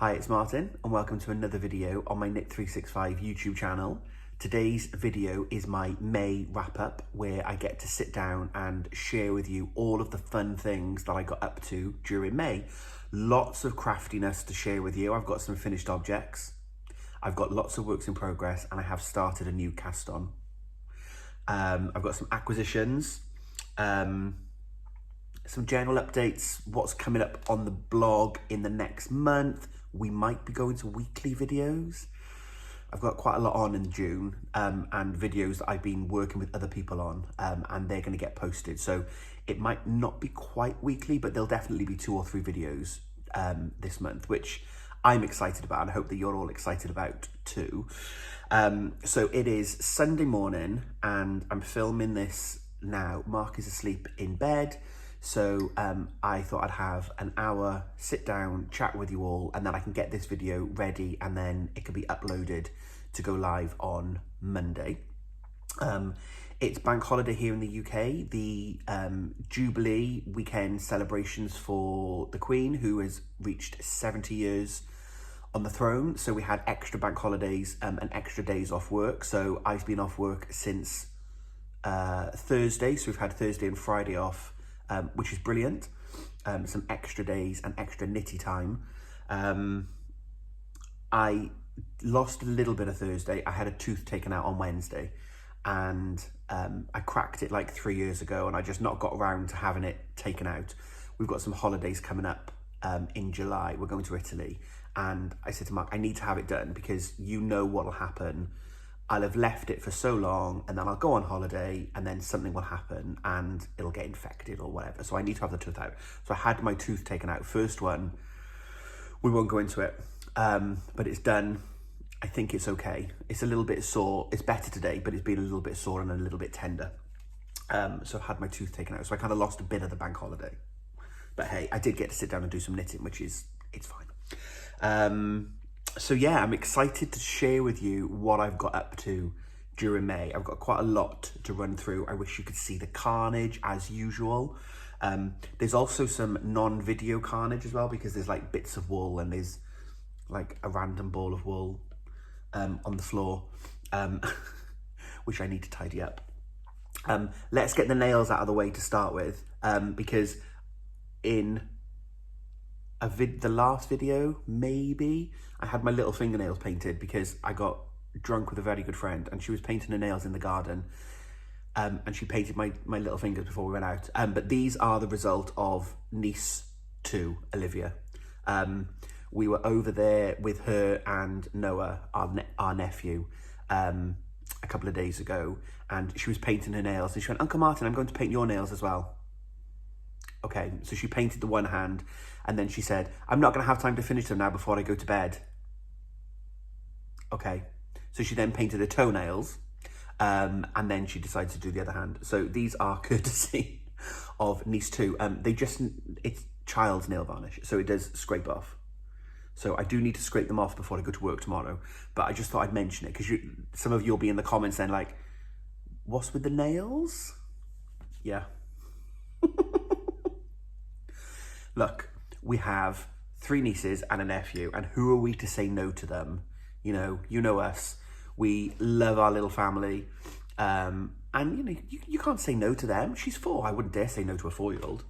Hi, it's Martin and welcome to another video on my Knit 365 YouTube channel. Today's video is my May wrap-up where I get to sit down and share with you all of the fun things that I got up to during May. Lots of craftiness to share with you. I've got some finished objects, I've got lots of works in progress, and I have started a new cast on. I've got some acquisitions, some general updates, what's coming up on the blog in the next month. We might be going to weekly videos. I've got quite a lot on in June and videos that I've been working with other people on and they're going to get posted. So it might not be quite weekly, but there'll definitely be 2 or 3 videos this month, which I'm excited about and I hope that you're all excited about too. So it is Sunday morning and I'm filming this now. Mark is asleep in bed. So I thought I'd have an hour, sit down, chat with you all, and then I can get this video ready and then it can be uploaded to go live on Monday. It's bank holiday here in the UK, the Jubilee weekend celebrations for the Queen, who has reached 70 years on the throne. So we had extra bank holidays and extra days off work. So I've been off work since Thursday. So we've had Thursday and Friday off. Which is brilliant. Some extra days and extra knitty time. I lost a little bit of Thursday. I had a tooth taken out on Wednesday and I cracked it like 3 years ago and I just not got around to having it taken out. We've got some holidays coming up in July. We're going to Italy and I said to Mark, I need to have it done because you know what will happen. I'll have left it for so long and then I'll go on holiday and then something will happen and it'll get infected or whatever. So I need to have the tooth out. So I had my tooth taken out. First one, we won't go into it, but it's done. I think it's okay. It's a little bit sore. It's better today, but it's been a little bit sore and a little bit tender. So I've had my tooth taken out. So I kind of lost a bit of the bank holiday. But hey, I did get to sit down and do some knitting, which is, it's fine. So yeah, I'm excited to share with you what I've got up to during May. I've got quite a lot to run through. I wish you could see the carnage as usual. There's also some non-video carnage as well because there's like bits of wool and there's like a random ball of wool on the floor, which I need to tidy up. Let's get the nails out of the way to start with because in the last video, maybe, I had my little fingernails painted because I got drunk with a very good friend and she was painting her nails in the garden and she painted my little fingers before we went out. But these are the result of niece 2, Olivia. We were over there with her and Noah, our nephew, a couple of days ago and she was painting her nails and she went, Uncle Martin, I'm going to paint your nails as well. Okay, so she painted the one hand and then she said, I'm not going to have time to finish them now before I go to bed. Okay, so she then painted her toenails and then she decided to do the other hand. So these are courtesy of niece 2. It's child's nail varnish, so it does scrape off. So I do need to scrape them off before I go to work tomorrow. But I just thought I'd mention it because some of you will be in the comments then like, what's with the nails? Yeah. Look, we have 3 nieces and a nephew, and who are we to say no to them? You know us. We love our little family, and you can't say no to them. She's 4. I wouldn't dare say no to a 4-year-old.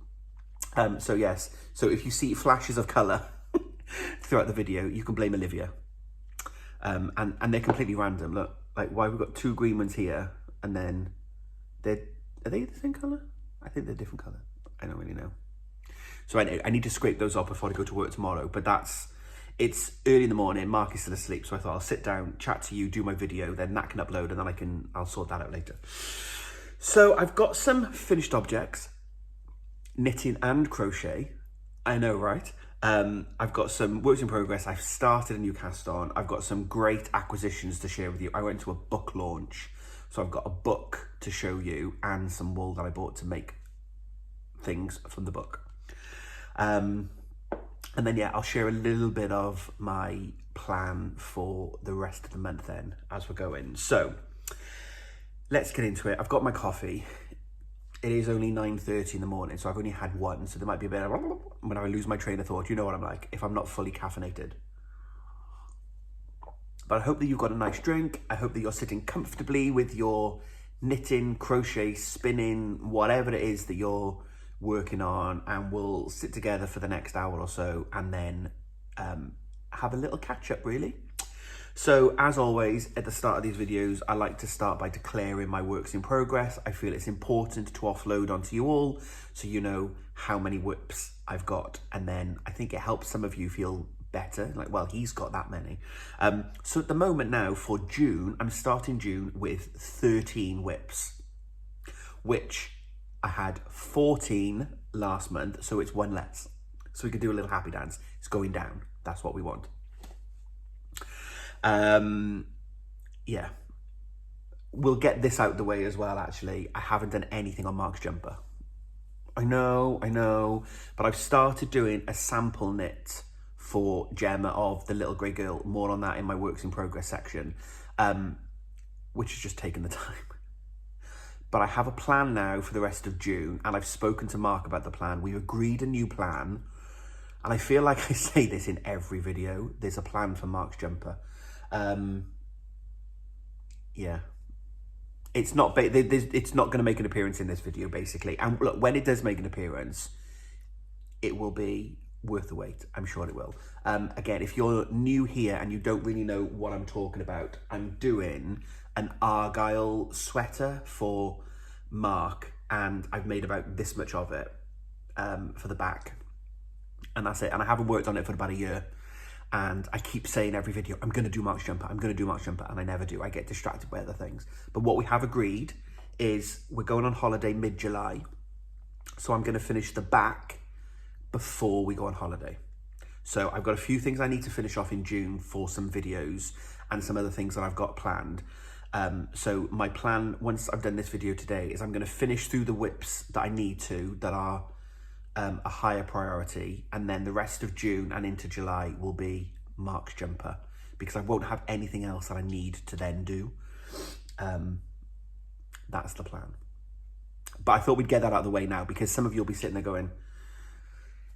So yes. So if you see flashes of colour throughout the video, you can blame Olivia. And they're completely random. Look, like why we've got 2 green ones here, and then are they the same colour? I think they're different colour. I don't really know. So I need to scrape those off before I go to work tomorrow, but it's early in the morning, Mark is still asleep, so I thought I'll sit down, chat to you, do my video, then that can upload, and then I'll sort that out later. So I've got some finished objects, knitting and crochet, I know, right? I've got some works in progress, I've started a new cast on, I've got some great acquisitions to share with you. I went to a book launch, so I've got a book to show you and some wool that I bought to make things from the book. And then, yeah, I'll share a little bit of my plan for the rest of the month then as we're going. So let's get into it. I've got my coffee. It is only 9:30 in the morning, so I've only had one, so there might be a bit of when I lose my train of thought. You know what I'm like if I'm not fully caffeinated. But I hope that you've got a nice drink. I hope that you're sitting comfortably with your knitting, crochet, spinning, whatever it is that you're working on, and we'll sit together for the next hour or so and then have a little catch up, really. So as always, at the start of these videos, I like to start by declaring my works in progress. I feel it's important to offload onto you all so you know how many whips I've got. And then I think it helps some of you feel better, like, well, he's got that many. So at the moment now for June, I'm starting June with 13 whips, which I had 14 last month, so it's one less. So we could do a little happy dance. It's going down. That's what we want. Yeah, we'll get this out the way as well. Actually, I haven't done anything on Mark's jumper. I know, but I've started doing a sample knit for Gemma of the little grey girl. More on that in my works in progress section, which has just taken the time. But I have a plan now for the rest of June, and I've spoken to Mark about the plan. We've agreed a new plan, and I feel like I say this in every video. There's a plan for Mark's jumper. Yeah, it's not going to make an appearance in this video, basically. And look, when it does make an appearance, it will be worth the wait. I'm sure it will. Again, if you're new here and you don't really know what I'm talking about, I'm doing an Argyle sweater for Mark, and I've made about this much of it for the back, and that's it. And I haven't worked on it for about a year. And I keep saying every video, I'm going to do Mark's jumper, I'm going to do Mark's jumper, and I never do. I get distracted by other things. But what we have agreed is we're going on holiday mid-July. So I'm going to finish the back before we go on holiday. So I've got a few things I need to finish off in June for some videos and some other things that I've got planned. So my plan, once I've done this video today, is I'm going to finish through the whips that I need to, that are a higher priority, and then the rest of June and into July will be Mark's jumper, because I won't have anything else that I need to then do. That's the plan. But I thought we'd get that out of the way now, because some of you will be sitting there going,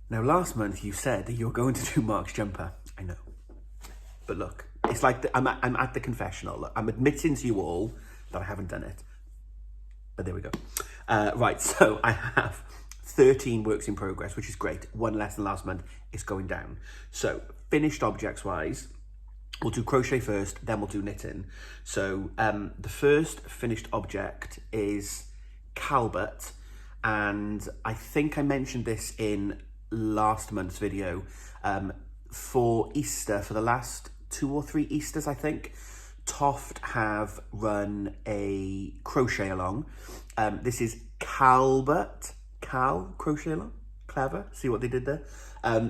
now last month you said that you were going to do Mark's jumper. I know, but look, it's like I'm at the confessional. Look, I'm admitting to you all that I haven't done it, but there we go. Right, so I have 13 works in progress, which is great. One less than last month. It's going down. So finished objects wise, we'll do crochet first, then we'll do knitting. So the first finished object is Calbert, and I think I mentioned this in last month's video. For Easter, for the last 2 or 3 Easters, I think, Toft have run a crochet along. This is Calbert. Cal crochet along, clever. See what they did there.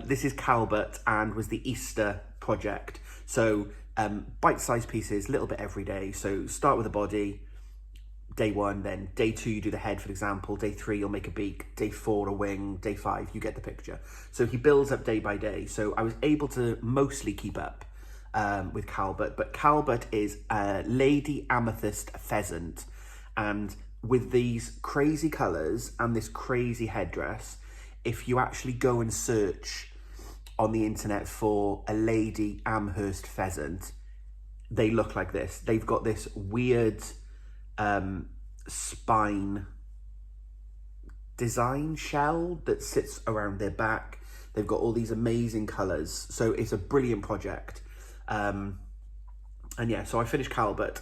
This is Calbert, and was the Easter project. So bite-sized pieces, a little bit every day. So start with the body, day 1, then day 2 you do the head, for example. Day 3 you'll make a beak. Day 4 a wing. Day 5 you get the picture. So he builds up day by day. So I was able to mostly keep up with Calbert, but Calbert is a lady amethyst pheasant, and with these crazy colours and this crazy headdress, if you actually go and search on the internet for a lady Amherst pheasant, they look like this. They've got this weird spine design shell that sits around their back. They've got all these amazing colours. So it's a brilliant project. And yeah, so I finished Calbert.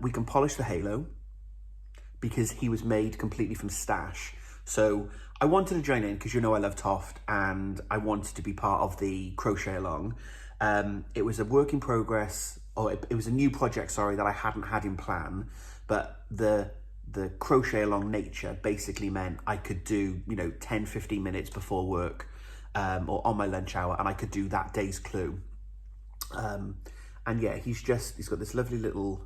We can polish the halo, because he was made completely from stash. So I wanted to join in because, you know, I love Toft, and I wanted to be part of the crochet along. It was a work in progress, or it was a new project, sorry, that I hadn't had in plan, but the crochet along nature basically meant I could do, you know, 10, 15 minutes before work, or on my lunch hour, and I could do that day's clue. And yeah, he's got this lovely little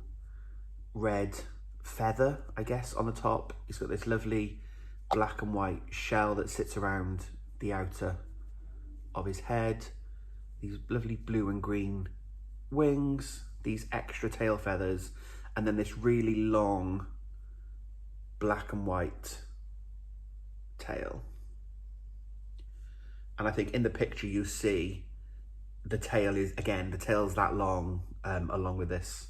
red feather, I guess, on the top. He's got this lovely black and white shell that sits around the outer of his head, these lovely blue and green wings, these extra tail feathers, and then this really long black and white tail. And I think in the picture you see the tail is, again, the tail's that long, along with this.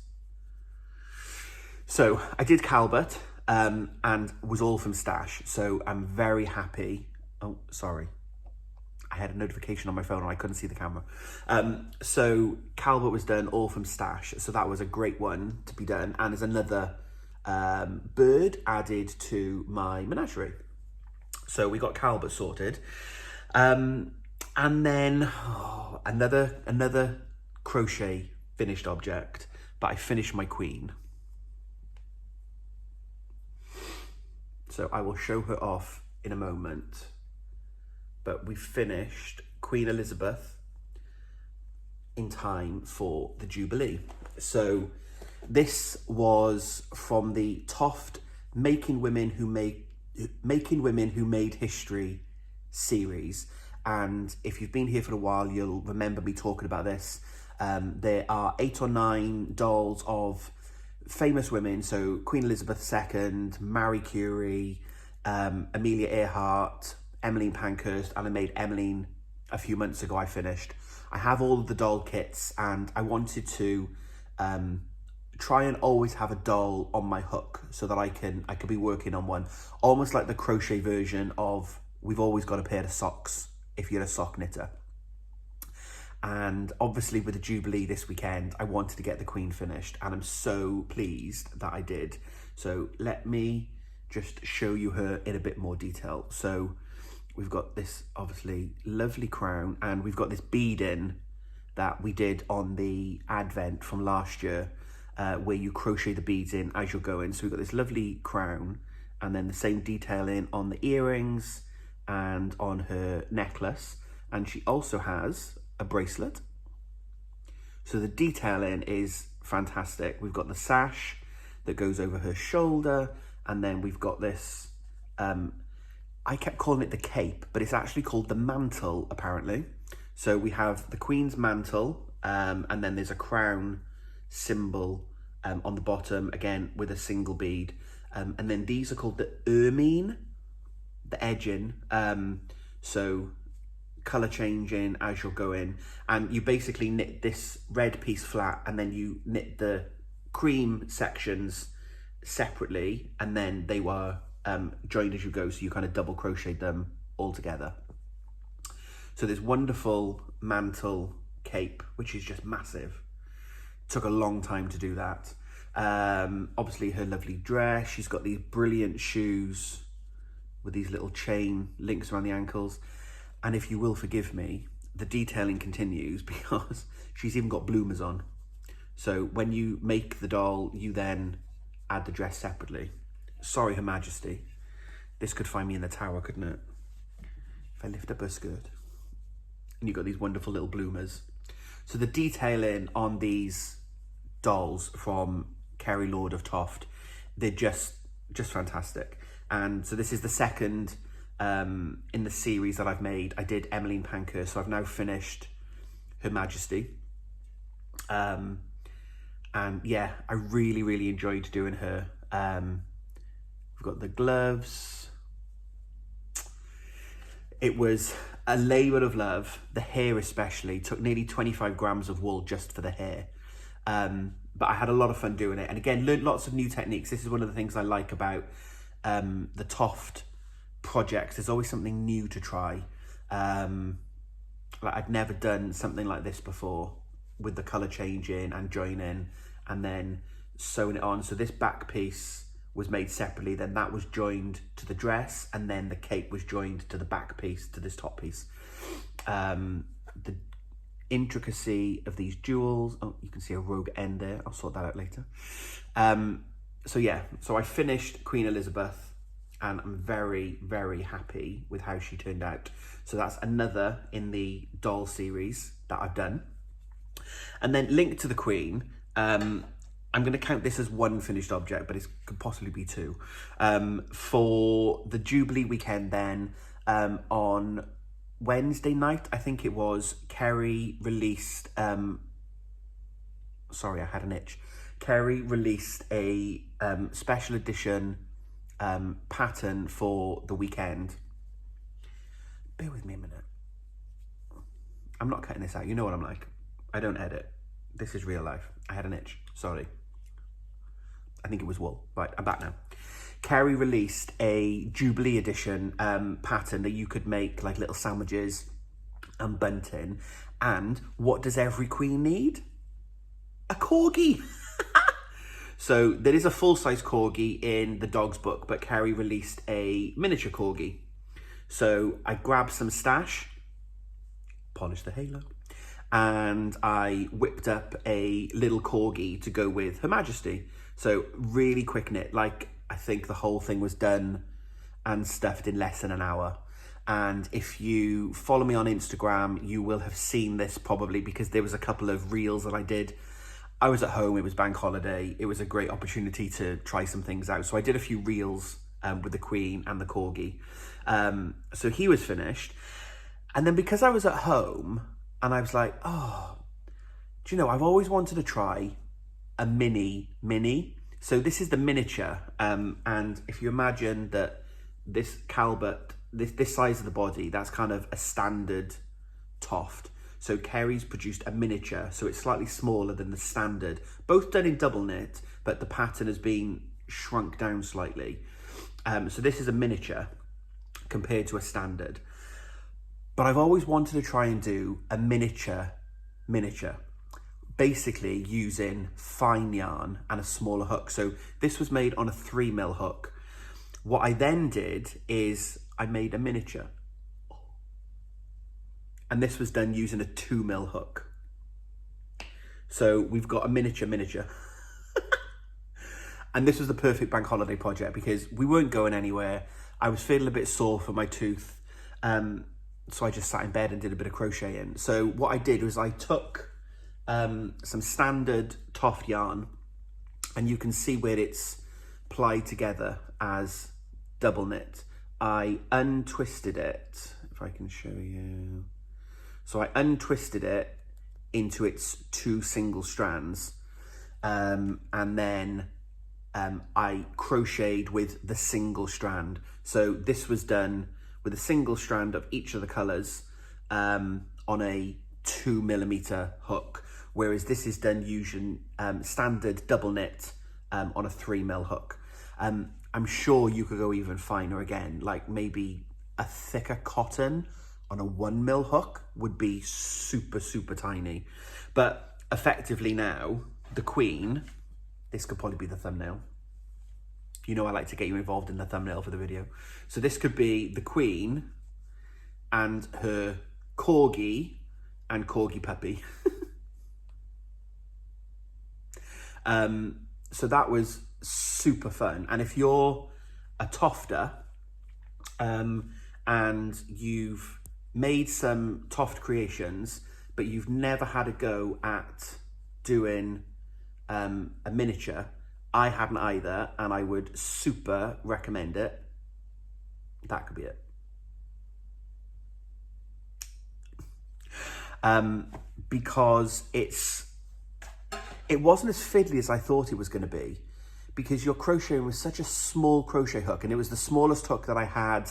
So I did Calvert, and was all from stash. So I'm very happy. Oh, sorry. I had a notification on my phone and I couldn't see the camera. So Calvert was done all from stash. So that was a great one to be done. And there's another bird added to my menagerie. So we got Calvert sorted. And then another crochet finished object, but I finished my queen. So I will show her off in a moment. But we finished Queen Elizabeth in time for the Jubilee. So this was from the Toft Making Women Who Made History series. And if you've been here for a while, you'll remember me talking about this. There are 8 or 9 dolls of famous women. So Queen Elizabeth II, Marie Curie, Amelia Earhart, Emmeline Pankhurst, and I made Emmeline a few months ago. I finished. I have all of the doll kits, and I wanted to try and always have a doll on my hook so that I could be working on one, almost like the crochet version of We've Always Got a Pair of Socks if you're a sock knitter. And obviously with the Jubilee this weekend, I wanted to get the Queen finished, and I'm so pleased that I did. So let me just show you her in a bit more detail. So we've got this obviously lovely crown, and we've got this beading that we did on the Advent from last year, where you crochet the beads in as you're going. So we've got this lovely crown, and then the same detailing on the earrings and on her necklace. And she also has a bracelet. So the detailing is fantastic. We've got the sash that goes over her shoulder, and then we've got this, I kept calling it the cape, but it's actually called the mantle, apparently. So we have the Queen's mantle, and then there's a crown symbol on the bottom, again, with a single bead. And then these are called the ermine, the edging. So colour changing as you're going. And you basically knit this red piece flat, and then you knit the cream sections separately, and then they were joined as you go, so you kind of double crocheted them all together. So this wonderful mantle cape, which is just massive. Took a long time to do that. Obviously her lovely dress. She's got these brilliant shoes with these little chain links around the ankles. And if you will forgive me, the detailing continues because she's even got bloomers on. So when you make the doll, you then add the dress separately. Sorry, Her Majesty. This could find me in the tower, couldn't it? If I lift up her skirt. And you've got these wonderful little bloomers. So the detailing on these dolls from Kerry Lord of Toft, they're just fantastic. And so this is the second in the series that I've made. I did Emmeline Pankhurst, so I've now finished Her Majesty. And yeah, I really enjoyed doing her. We've got the gloves. It was a labour of love. The hair especially took nearly 25 grams of wool just for the hair. But I had a lot of fun doing it. And again, learned lots of new techniques. This is one of the things I like about the Toft projects. There's always something new to try. Like I'd never done something like this before, with the colour changing and joining and then sewing it on. So this back piece was made separately, then that was joined to the dress, and then the cape was joined to the back piece, to this top piece. The intricacy of these jewels, oh, you can see a rogue end there, I'll sort that out later. So yeah, so I finished Queen Elizabeth, and I'm very happy with how she turned out. So that's another in the doll series that I've done. And then linked to the Queen, I'm going to count this as one finished object, but it could possibly be two. For the Jubilee weekend then, on Wednesday night, I think it was, Kerry released, sorry, I had an itch. Kerry released a special edition pattern for the weekend. Bear with me a minute. I'm not cutting this out. You know what I'm like. I don't edit. This is real life. I had an itch. Sorry. I think it was wool. Right, I'm back now. Kerry released a Jubilee edition pattern that you could make like little sandwiches and bunting. And what does every queen need? A corgi. So there is a full-size corgi in the dog's book, but Kerry released a miniature corgi. So I grabbed some stash, polished the halo, and I whipped up a little corgi to go with Her Majesty. So really quick knit, like I think the whole thing was done and stuffed in less than an hour. And if you follow me on Instagram, you will have seen this probably, because there was a couple of reels that I did. I was at home, it was bank holiday. It was a great opportunity to try some things out. So I did a few reels with the Queen and the Corgi. So he was finished. And then because I was at home and I was like, oh, do you know, I've always wanted to try a mini. So this is the miniature. And if you imagine that this Calvert, this size of the body, that's kind of a standard Toft. So Kerry's produced a miniature, so it's slightly smaller than the standard. Both done in double knit, but the pattern has been shrunk down slightly. So this is a miniature compared to a standard. But I've always wanted to try and do a miniature, basically using fine yarn and a smaller hook. So this was made on a 3mm hook. What I then did is I made a miniature. And this was done using a 2mm hook. So we've got a miniature. And this was the perfect bank holiday project because we weren't going anywhere. I was feeling a bit sore for my tooth. So I just sat in bed and did a bit of crocheting. So what I did was I took some standard Toft yarn, and you can see where it's plied together as double knit. I untwisted it, if I can show you. So I untwisted it into its 2 single strands, and then I crocheted with the single strand. So this was done with a single strand of each of the colours on a 2mm hook, whereas this is done using standard double knit on a 3mm hook. I'm sure you could go even finer again, like maybe a thicker cotton on a 1mm hook would be super tiny. But effectively now, the Queen, this could probably be the thumbnail. You know I like to get you involved in the thumbnail for the video. So this could be the Queen and her Corgi and Corgi puppy. So that was super fun. And if you're a Tofter and you've made some Toft creations, but you've never had a go at doing a miniature, I hadn't either, and I would super recommend it. That could be it. Because it wasn't as fiddly as I thought it was going to be, because you're crocheting with such a small crochet hook, and it was the smallest hook that I had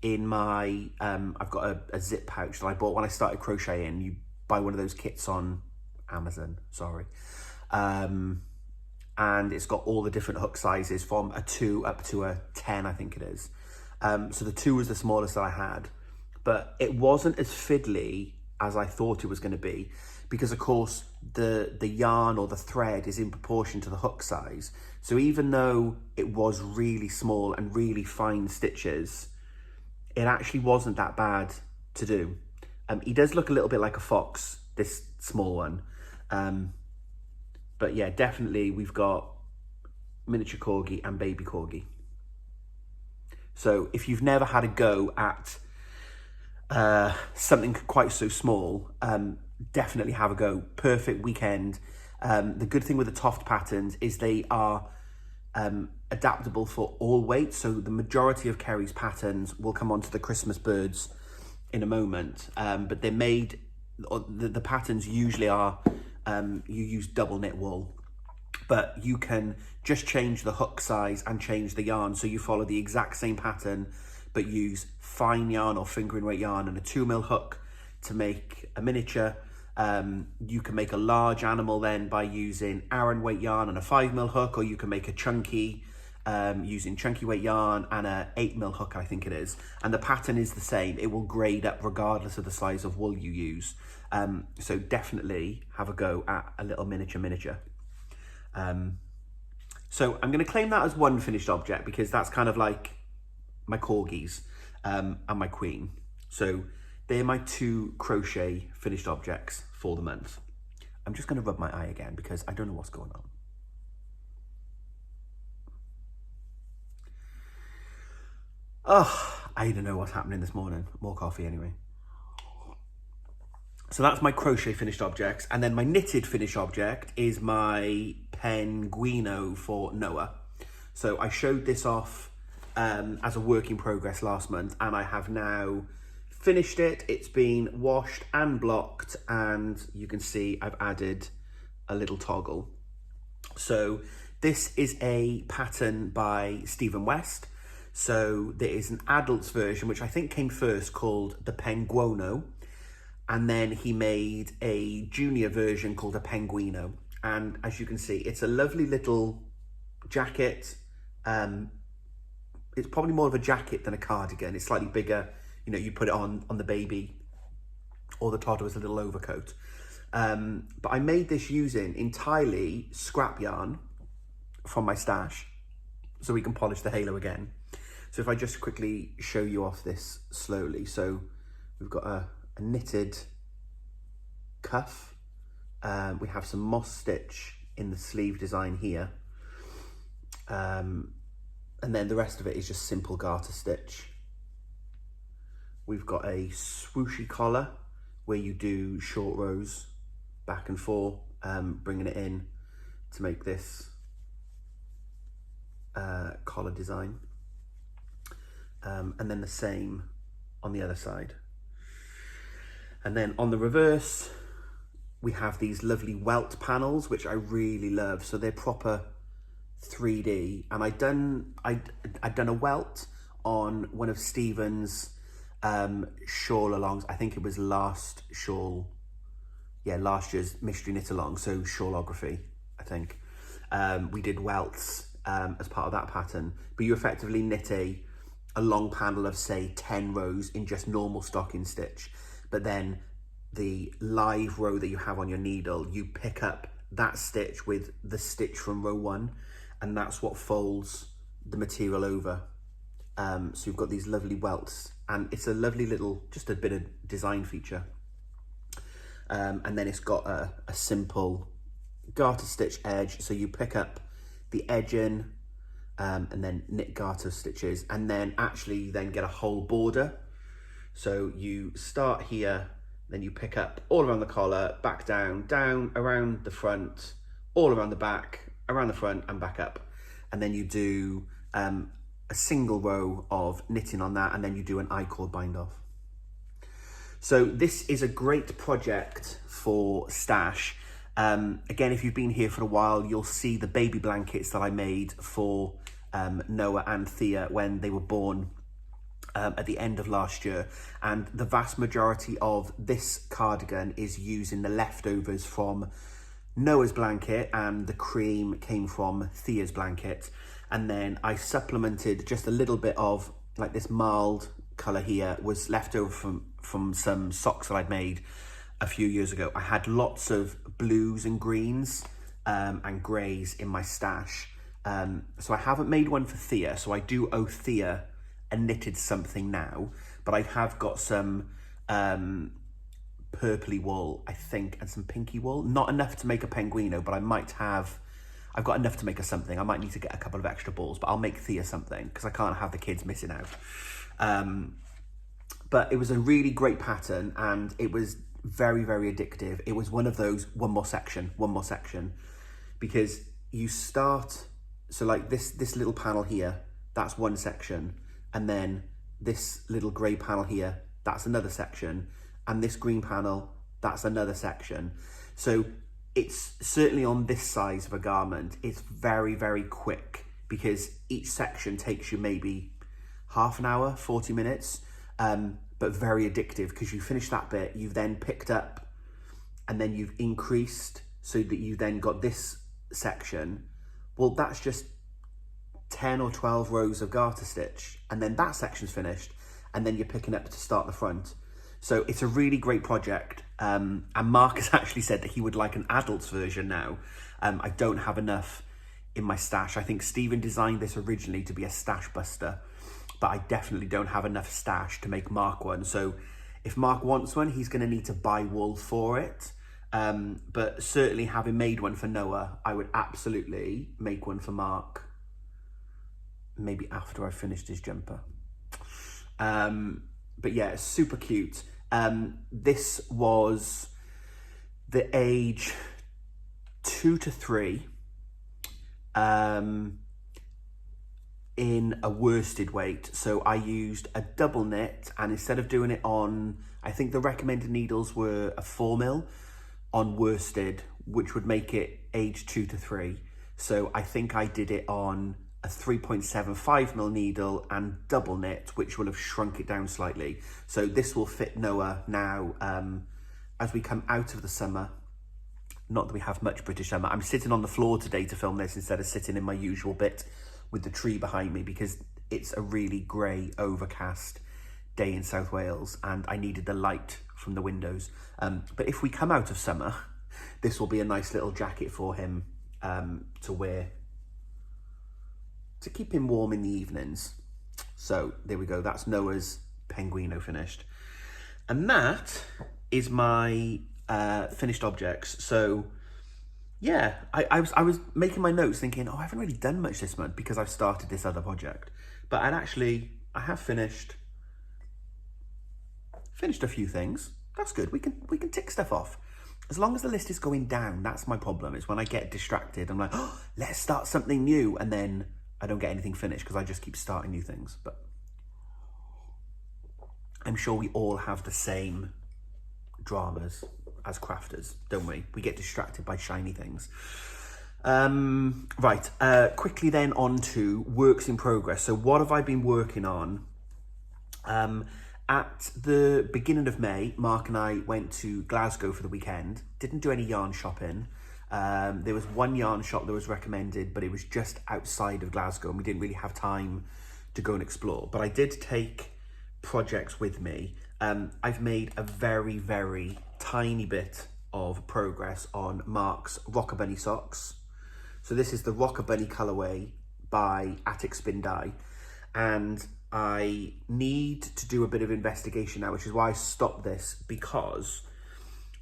in my, I've got a zip pouch that I bought when I started crocheting. You buy one of those kits on Amazon, sorry. And it's got all the different hook sizes from a 2 up to a 10, I think it is. So the 2 was the smallest that I had, but it wasn't as fiddly as I thought it was going to be, because of course the yarn or the thread is in proportion to the hook size. So even though it was really small and really fine stitches, it actually wasn't that bad to do. He does look a little bit like a fox, this small one. But yeah, definitely we've got miniature Corgi and baby Corgi. So if you've never had a go at something quite so small, definitely have a go. Perfect weekend. The good thing with the Toft patterns is they are adaptable for all weights. So the majority of Kerry's patterns will come onto the Christmas birds in a moment, but they're made, the patterns usually are, you use double knit wool, but you can just change the hook size and change the yarn. So you follow the exact same pattern, but use fine yarn or fingering weight yarn and a 2mm hook. to make a miniature. You can make a large animal then by using Aran weight yarn and a 5mm hook, or you can make a chunky using chunky weight yarn and a 8mm hook, I think it is. And the pattern is the same. It will grade up regardless of the size of wool you use. So definitely have a go at a little miniature. So I'm going to claim that as one finished object, because that's kind of like my corgis and my queen. So they're my 2 crochet finished objects for the month. I'm just going to rub my eye again because I don't know what's going on. Oh, I don't know what's happening this morning. More coffee anyway. So that's my crochet finished objects. And then my knitted finished object is my Pengweeno for Noah. So I showed this off as a work in progress last month, and I have now finished it. It's been washed and blocked, and you can see I've added a little toggle. So this is a pattern by Stephen West. So there is an adult's version, which I think came first, called the Pengweeno. And then he made a junior version called a Pengweeno. And as you can see, it's a lovely little jacket. It's probably more of a jacket than a cardigan. It's slightly bigger. You know, you put it on the baby or the toddler as a little overcoat. But I made this using entirely scrap yarn from my stash, so we can polish the halo again. So if I just quickly show you off this slowly. So we've got a knitted cuff. We have some moss stitch in the sleeve design here. And then the rest of it is just simple garter stitch. We've got a swooshy collar where you do short rows back and forth, bringing it in to make this collar design. And then the same on the other side. And then on the reverse, we have these lovely welt panels, which I really love. So they're proper 3D. And I'd done a welt on one of Stephen's shawl alongs. I think it was last year's mystery knit along, so shawlography, I think. We did welts as part of that pattern, but you effectively knit a long panel of say 10 rows in just normal stocking stitch, but then the live row that you have on your needle, you pick up that stitch with the stitch from row 1, and that's what folds the material over. So you've got these lovely welts, and it's a lovely little, just a bit of design feature. And then it's got a simple garter stitch edge, so you pick up the edging and then knit garter stitches, and then actually then get a whole border. So you start here, then you pick up all around the collar, back down, down, around the front, all around the back, around the front and back up. And then you do a single row of knitting on that, and then you do an I-cord bind off. So this is a great project for stash. Again, if you've been here for a while, you'll see the baby blankets that I made for Noah and Thea when they were born at the end of last year. And the vast majority of this cardigan is using the leftovers from Noah's blanket, and the cream came from Thea's blanket. And then I supplemented just a little bit of like this mild colour here, was left over from some socks that I'd made a few years ago. I had lots of blues and greens and greys in my stash. So I haven't made one for Thea, so I do owe Thea a knitted something now, but I have got some purpley wool, I think, and some pinky wool. Not enough to make a Pengweeno, but I've got enough to make a something. I might need to get a couple of extra balls, but I'll make Thea something because I can't have the kids missing out. But it was a really great pattern, and it was very, very addictive. It was one of those one more section, because you start, so like this little panel here, that's one section, and then this little grey panel here, that's another section, and this green panel, that's another section. So it's certainly on this size of a garment, it's very, very quick, because each section takes you maybe half an hour, 40 minutes. but very addictive, because you finish that bit, you've then picked up and then you've increased so that you then got this section. Well, that's just 10 or 12 rows of garter stitch, and then that section's finished, and then you're picking up to start the front. So it's a really great project. And Mark has actually said that he would like an adult's version now. I don't have enough in my stash. I think Stephen designed this originally to be a stash buster, but I definitely don't have enough stash to make Mark one. So if Mark wants one, he's going to need to buy wool for it. But certainly, having made one for Noah, I would absolutely make one for Mark, maybe after I finished his jumper. But yeah, it's super cute. This was the age 2 to 3, in a worsted weight. So I used a double knit, and instead of doing it on, I think the recommended needles were a 4mm on worsted, which would make it age 2 to 3. So I think I did it on a 3.75mm needle and double knit, which will have shrunk it down slightly. So this will fit Noah now, as we come out of the summer. Not that we have much British summer. I'm sitting on the floor today to film this instead of sitting in my usual bit with the tree behind me, because it's a really grey, overcast day in South Wales, and I needed the light from the windows. But if we come out of summer, this will be a nice little jacket for him to wear, to keep him warm in the evenings. So there we go, that's Noah's Pengweeno finished. And that is my finished objects. So yeah, I was making my notes thinking, oh, I haven't really done much this month because I've started this other project. But I have finished a few things. That's good. We can tick stuff off. As long as the list is going down, that's my problem. It's when I get distracted, I'm like, oh, let's start something new, and then I don't get anything finished because I just keep starting new things. But I'm sure we all have the same dramas as crafters, don't we? We get distracted by shiny things. Right, quickly then on to works in progress. So what have I been working on? At the beginning of May, Mark and I went to Glasgow for the weekend. Didn't do any yarn shopping. There was one yarn shop that was recommended, but it was just outside of Glasgow, and we didn't really have time to go and explore. But I did take projects with me. I've made a very, very tiny bit of progress on Mark's Rocker Bunny socks. So this is the Rocker Bunny colorway by Attic Spin Dye, and I need to do a bit of investigation now, which is why I stopped this, because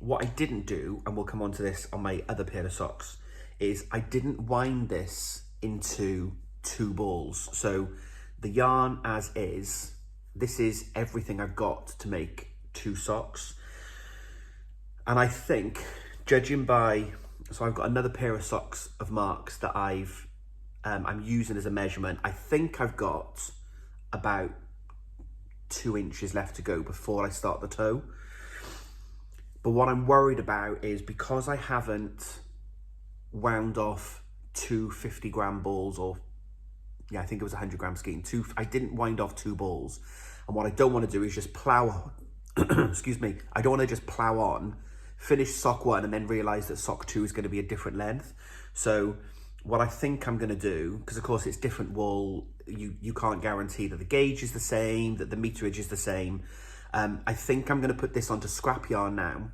what I didn't do, and we'll come on to this on my other pair of socks, is I didn't wind this into 2 balls. So the yarn as is, this is everything I've got to make 2 socks. And I think, judging by, so I've got another pair of socks of Mark's that I'm using as a measurement. I think I've got about 2 inches left to go before I start the toe. But what I'm worried about is, because I haven't wound off 2 50-gram balls, or yeah, I think it was 100-gram skein. I didn't wind off 2 balls. And what I don't want to do is just plow on. Excuse me. I don't want to just plow on, finish sock 1, and then realize that sock 2 is going to be a different length. So what I think I'm going to do, because of course it's different wool, you can't guarantee that the gauge is the same, that the meterage is the same. I think I'm going to put this onto scrap yarn now,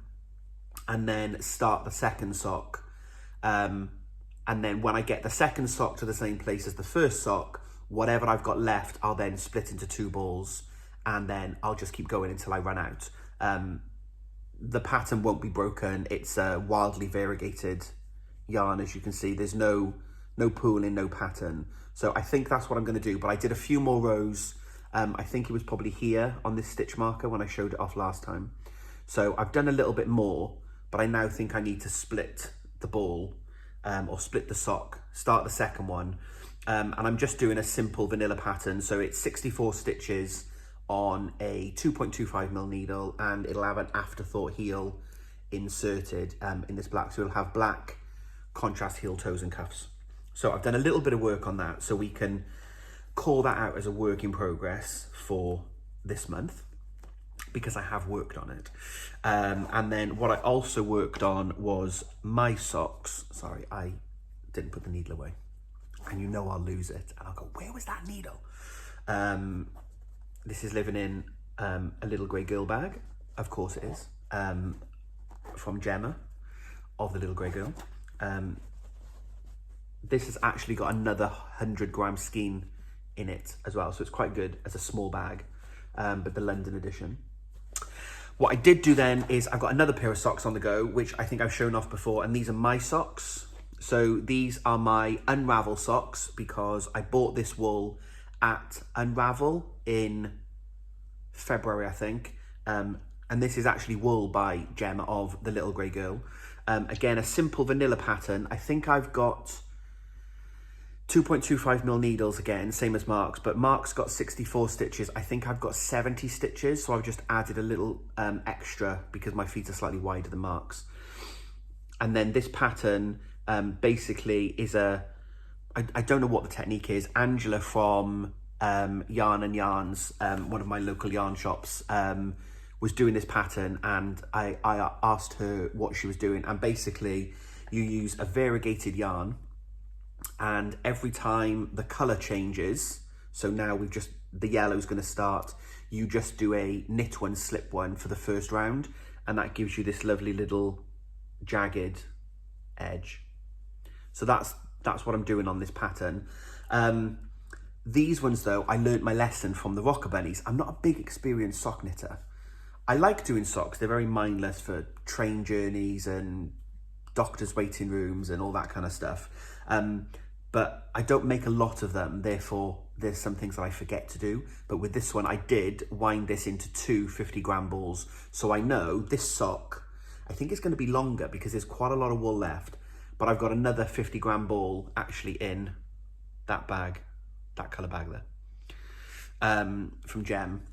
and then start the second sock. And then when I get the second sock to the same place as the first sock, whatever I've got left, I'll then split into 2 balls, and then I'll just keep going until I run out. The pattern won't be broken. It's a wildly variegated yarn, as you can see. There's no pooling, no pattern. So I think that's what I'm going to do. But I did a few more rows. I think it was probably here on this stitch marker when I showed it off last time. So I've done a little bit more, but I now think I need to split the ball, or split the sock, start the second one. And I'm just doing a simple vanilla pattern. So it's 64 stitches on a 2.25mm needle, and it'll have an afterthought heel inserted in this black. So it'll have black contrast heel toes and cuffs. So I've done a little bit of work on that, so we can call that out as a work in progress for this month. because I have worked on it. And then what I also worked on was my socks. Sorry, I didn't put the needle away. And you know I'll lose it. And I'll go, where was that needle? This is living in a little grey girl bag. Of course it is. From Gemma, of the little grey girl. This has actually got another 100-gram skein in it as well. So it's quite good as a small bag, but the London edition. What I did do then is I've got another pair of socks on the go, which I think I've shown off before, and these are my socks. So these are my Unravel socks because I bought this wool at Unravel in February, I think. And this is actually wool by Gemma of the Little Grey Girl. Again, a simple vanilla pattern. I think I've got 2.25mm needles again, same as Mark's, but Mark's got 64 stitches. I think I've got 70 stitches, so I've just added a little extra because my feet are slightly wider than Mark's. And then this pattern basically is I don't know what the technique is. Angela from Yarn and Yarns, one of my local yarn shops, was doing this pattern, and I asked her what she was doing. And basically you use a variegated yarn, and every time the color changes, so now the yellow is going to start, you just do a knit one, slip one for the first round, and that gives you this lovely little jagged edge. So that's what I'm doing on this pattern. These ones though, I learnt my lesson from the Rocker Bunnies. I'm not a big experienced sock knitter. I like doing socks. They're very mindless for train journeys and doctors' waiting rooms and all that kind of stuff. But I don't make a lot of them, therefore there's some things that I forget to do. But with this one, I did wind this into two 50-gram balls. So I know this sock, I think it's going to be longer because there's quite a lot of wool left. But I've got another 50-gram ball actually in that bag, that colour bag there, from Gem.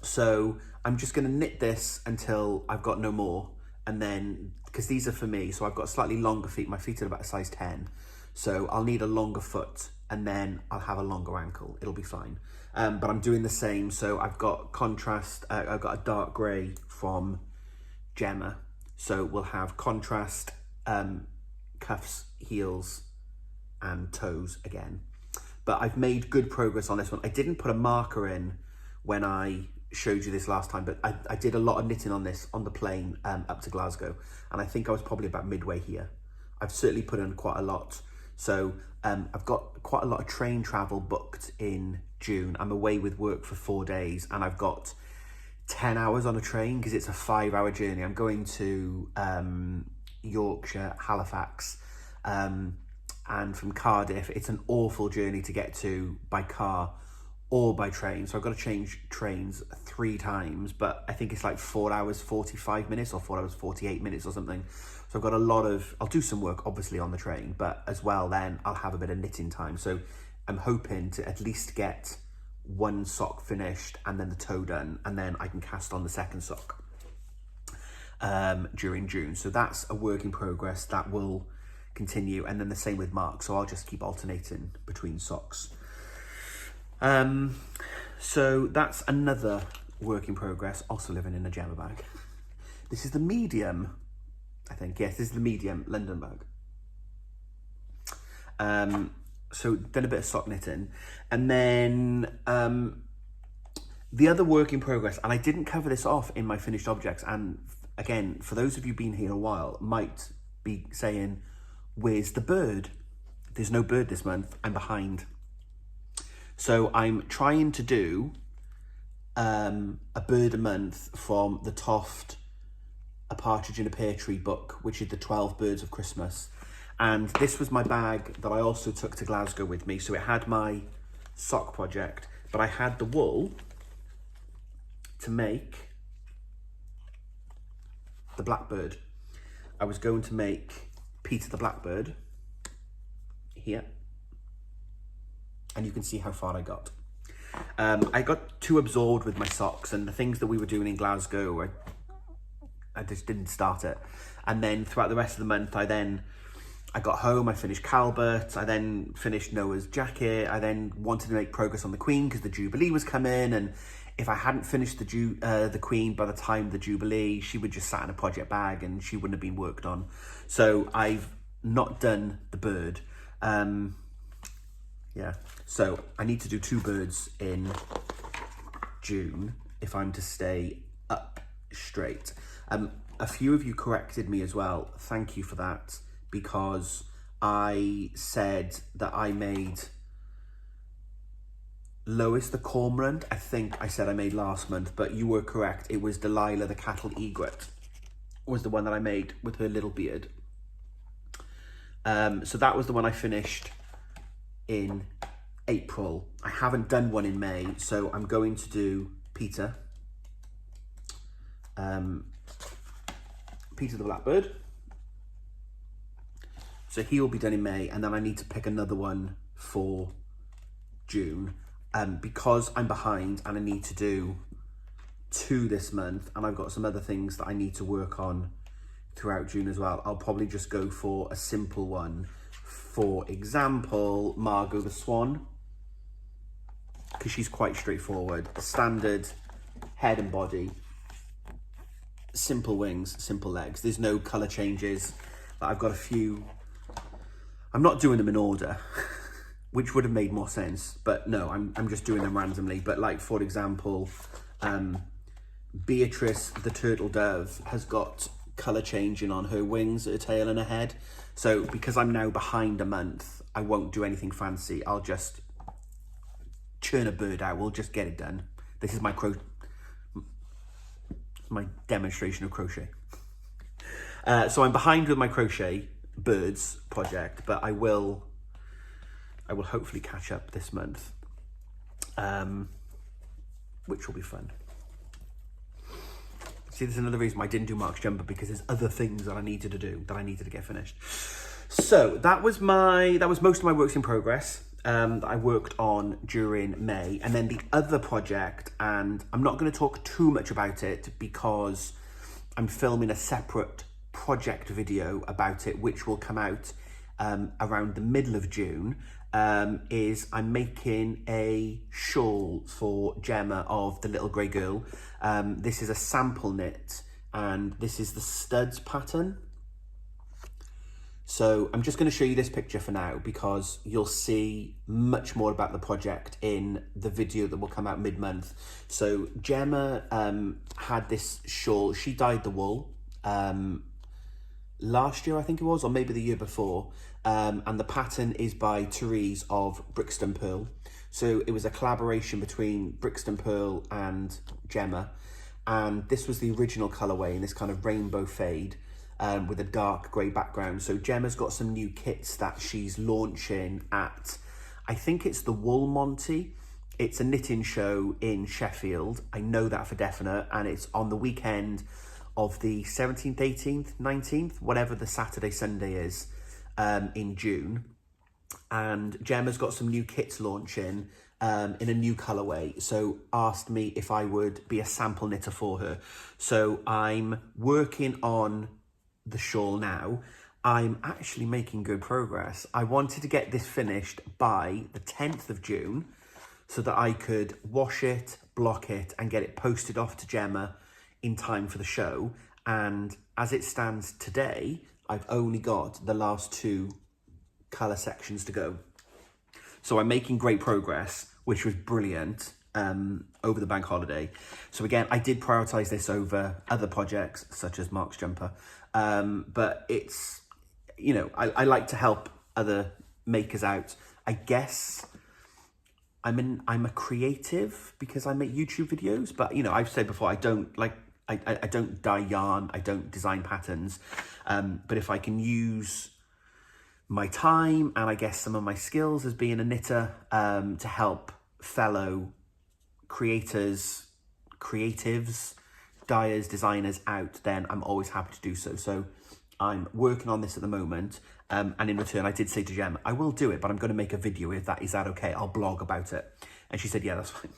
So I'm just going to knit this until I've got no more. And then, because these are for me, so I've got slightly longer feet. My feet are about a size 10. So I'll need a longer foot, and then I'll have a longer ankle. It'll be fine. But I'm doing the same. So I've got contrast. I've got a dark grey from Gemma. So we'll have contrast cuffs, heels, and toes again. But I've made good progress on this one. I didn't put a marker in when I showed you this last time, but I did a lot of knitting on this on the plane up to Glasgow, and I think I was probably about midway here. I've certainly put in quite a lot. So I've got quite a lot of train travel booked in June. I'm away with work for 4 days, and I've got 10 hours on a train because it's a 5-hour journey. I'm going to Yorkshire, Halifax, and from Cardiff. It's an awful journey to get to by car or by train. So I've got to change trains 3 times, but I think it's like 4 hours, 45 minutes or 4 hours, 48 minutes or something. So I've got a lot of, I'll do some work obviously on the train, but as well then I'll have a bit of knitting time. So I'm hoping to at least get one sock finished and then the toe done, and then I can cast on the second sock during June. So that's a work in progress that will continue, and then the same with Mark. So I'll just keep alternating between socks. So that's another work in progress, also living in a Gemma bag. This is the medium, I think. Yes, this is the medium London bag. So done a bit of sock knitting, and then the other work in progress, and I didn't cover this off in my finished objects, and again, for those of you been here a while, might be saying, where's the bird? There's no bird this month. I'm behind. So I'm trying to do a bird a month from the Toft A Partridge in a Pear Tree book, which is the 12 Birds of Christmas. And this was my bag that I also took to Glasgow with me. So it had my sock project, but I had the wool to make the blackbird. I was going to make Peter the Blackbird here. And you can see how far I got. I got too absorbed with my socks and the things that we were doing in Glasgow. I just didn't start it. And then throughout the rest of the month, I got home, I finished Calvert, I then finished Noah's jacket. I then wanted to make progress on the Queen because the Jubilee was coming, and If I hadn't finished the Queen by the time the Jubilee, she would just sat in a project bag and she wouldn't have been worked on. So I've not done the bird. Yeah, so I need to do 2 birds in June if I'm to stay up straight. A few of you corrected me as well. Thank you for that, because I said that I made Lois the cormorant. I think I said I made last month, but you were correct. It was Delilah the cattle egret was the one that I made with her little beard. So that was the one I finished in April. I haven't done one in May, so I'm going to do Peter. Peter the Blackbird. So he will be done in May, and then I need to pick another one for June. Because I'm behind and I need to do 2 this month, and I've got some other things that I need to work on throughout June as well, I'll probably just go for a simple one. For example, Margot the Swan, because she's quite straightforward. Standard head and body, simple wings, simple legs. There's no colour changes. I've got a few. I'm not doing them in order, which would have made more sense, but no, I'm just doing them randomly. But like, for example, Beatrice the turtle dove has got colour changing on her wings, her tail and her head. So because I'm now behind a month, I won't do anything fancy. I'll just churn a bird out. We'll just get it done. This is my demonstration of crochet. So I'm behind with my crochet birds project, but I will hopefully catch up this month, which will be fun. See, there's another reason why I didn't do Mark's jumper, because there's other things that I needed to do, that I needed to get finished. So that was most of my works in progress that I worked on during May. And then the other project, and I'm not going to talk too much about it because I'm filming a separate project video about it, which will come out around the middle of June. Is I'm making a shawl for Gemma of the Little Grey Girl. This is a sample knit, and this is the studs pattern. So I'm just going to show you this picture for now, because you'll see much more about the project in the video that will come out mid-month. So Gemma had this shawl. She dyed the wool last year, I think it was, or maybe the year before. And the pattern is by Therese of Brixton Pearl. So it was a collaboration between Brixton Pearl and Gemma. And this was the original colourway in this kind of rainbow fade with a dark grey background. So Gemma's got some new kits that she's launching at, I think it's the Wool Monty. It's a knitting show in Sheffield. I know that for definite. And it's on the weekend of the 17th, 18th, 19th, whatever the Saturday, Sunday is. In June, and Gemma's got some new kits launching in a new colourway, so asked me if I would be a sample knitter for her. So I'm working on the shawl now. I'm actually making good progress. I wanted to get this finished by the 10th of June so that I could wash it, block it, and get it posted off to Gemma in time for the show. And as it stands today, I've only got the last 2 colour sections to go. So I'm making great progress, which was brilliant over the bank holiday. So again, I did prioritise this over other projects, such as Mark's jumper. But it's, you know, I like to help other makers out. I guess I'm a creative because I make YouTube videos, but, you know, I've said before, I don't dye yarn, I don't design patterns, but if I can use my time and I guess some of my skills as being a knitter to help fellow creators, creatives, dyers, designers out, then I'm always happy to do so. So I'm working on this at the moment, and in return I did say to Jem, I will do it, but I'm going to make a video if that is that okay? I'll blog about it. And she said, yeah, that's fine.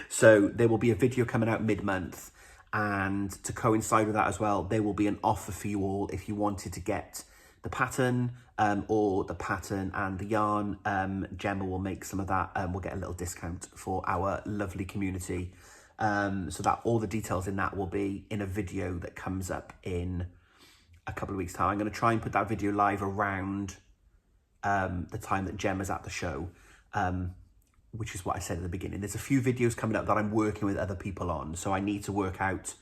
So there will be a video coming out mid-month. And to coincide with that as well, there will be an offer for you all if you wanted to get the pattern or the pattern and the yarn. Gemma will make some of that. We'll get a little discount for our lovely community So that all the details in that will be in a video that comes up in a couple of weeks' time. I'm going to try and put that video live around the time that Gemma's at the show, which is what I said at the beginning. There's a few videos coming up that I'm working with other people on, so I need to work out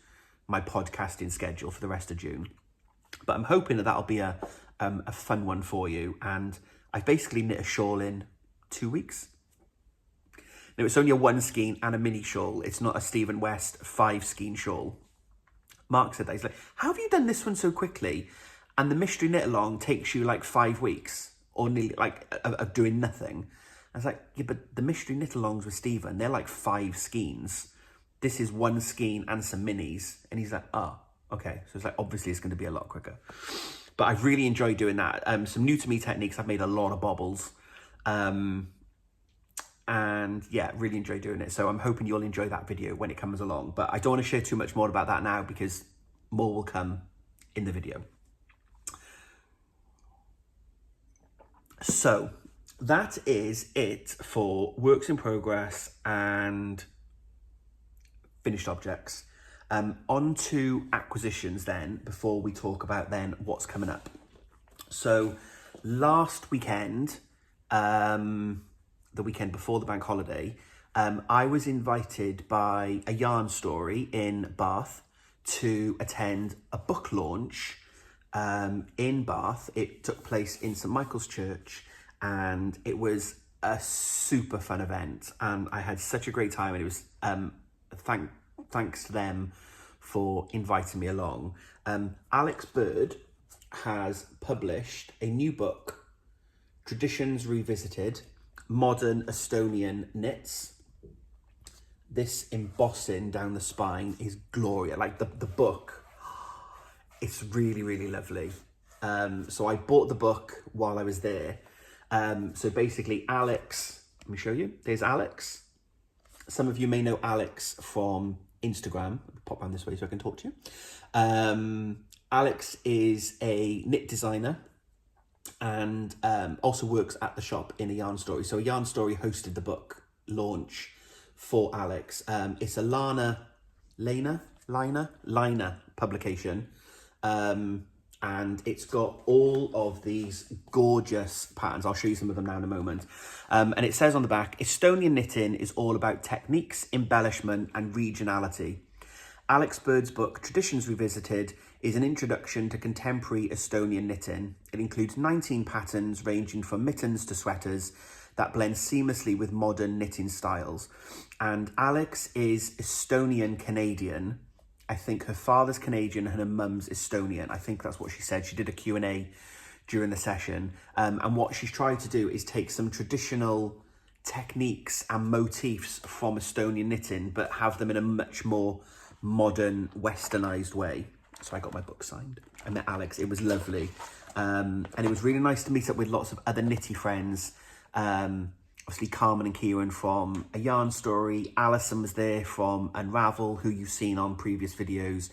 my podcasting schedule for the rest of June. But I'm hoping that that'll be a fun one for you. And I've basically knit a shawl in 2 weeks. Now, it's only a 1 skein and a mini shawl. It's not a Stephen West 5 skein shawl. Mark said that. He's like, how have you done this one so quickly? And the mystery knit along takes you like 5 weeks or nearly like of doing nothing. I was like, yeah, but the mystery knit alongs with Stephen, they're like 5 skeins. This is 1 skein and some minis. And he's like, oh, okay. So it's like, obviously it's going to be a lot quicker. But I've really enjoyed doing that. Some new to me techniques. I've made a lot of bobbles. And yeah, really enjoy doing it. So I'm hoping you'll enjoy that video when it comes along. But I don't want to share too much more about that now because more will come in the video. So that is it for works in progress and finished objects. On to acquisitions then, before we talk about then what's coming up. So last weekend, the weekend before the bank holiday, I was invited by a yarn story in Bath to attend a book launch in Bath. It took place in St Michael's Church and it was a super fun event and I had such a great time, and it was thanks to them for inviting me along. Alex Bird has published a new book, Traditions Revisited, Modern Estonian Knits. This embossing down the spine is glorious. Like the book, it's really, really lovely. So I bought the book while I was there. So basically Alex, let me show you. There's Alex. Some of you may know Alex from Instagram. Pop around this way so I can talk to you. Alex is a knit designer and also works at the shop in a yarn story. So a yarn story hosted the book launch for Alex. It's a liner publication. And it's got all of these gorgeous patterns. I'll show you some of them now in a moment. And it says on the back, Estonian knitting is all about techniques, embellishment and regionality. Alex Bird's book, Traditions Revisited, is an introduction to contemporary Estonian knitting. It includes 19 patterns ranging from mittens to sweaters that blend seamlessly with modern knitting styles. And Alex is Estonian-Canadian. I think her father's Canadian and her mum's Estonian. I think that's what she said. She did a Q&A during the session. And what she's tried to do is take some traditional techniques and motifs from Estonian knitting, but have them in a much more modern, westernized way. So I got my book signed. I met Alex. It was lovely. And it was really nice to meet up with lots of other knitty friends. Obviously Carmen and Kieran from A Yarn Story. Alison was there from Unravel, who you've seen on previous videos.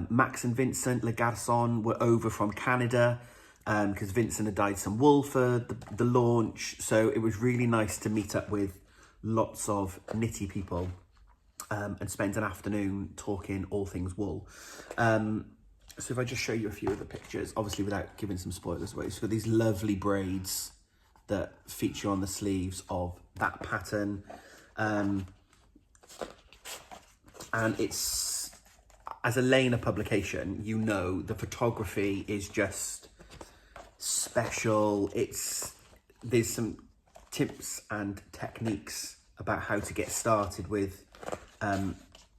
Max and Vincent Le Garçon were over from Canada because Vincent had dyed some wool for the launch. So it was really nice to meet up with lots of knitty people and spend an afternoon talking all things wool. So if I just show you a few of the pictures, obviously without giving some spoilers away. So these lovely braids that feature on the sleeves of that pattern. And it's, as a Lena publication, you know, the photography is just special. There's some tips and techniques about how to get started with the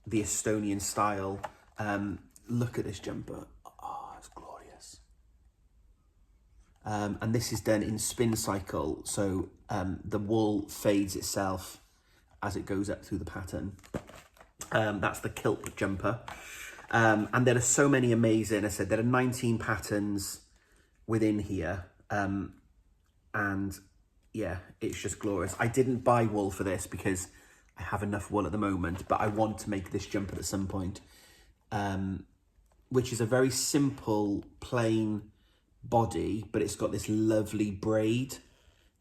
Estonian style. Look at this jumper. Oh, it's glorious. And this is done in spin cycle, so the wool fades itself as it goes up through the pattern. That's the kilt jumper. And there are so many amazing, I said, there are 19 patterns within here. And yeah, it's just glorious. I didn't buy wool for this because I have enough wool at the moment, but I want to make this jumper at some point, which is a very simple, plain body, but it's got this lovely braid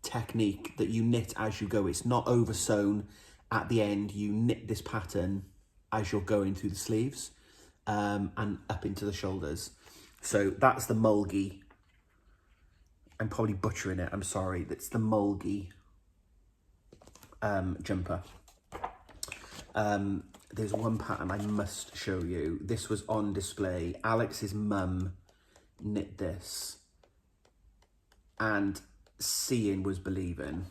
technique that you knit as you go. It's not over sewn at the end. You knit this pattern as you're going through the sleeves and up into the shoulders. So that's the mulgi. I'm probably butchering it, I'm sorry. That's the mulgi jumper. There's one pattern I must show you. This was on display. Alex's mum knit this, and seeing was believing.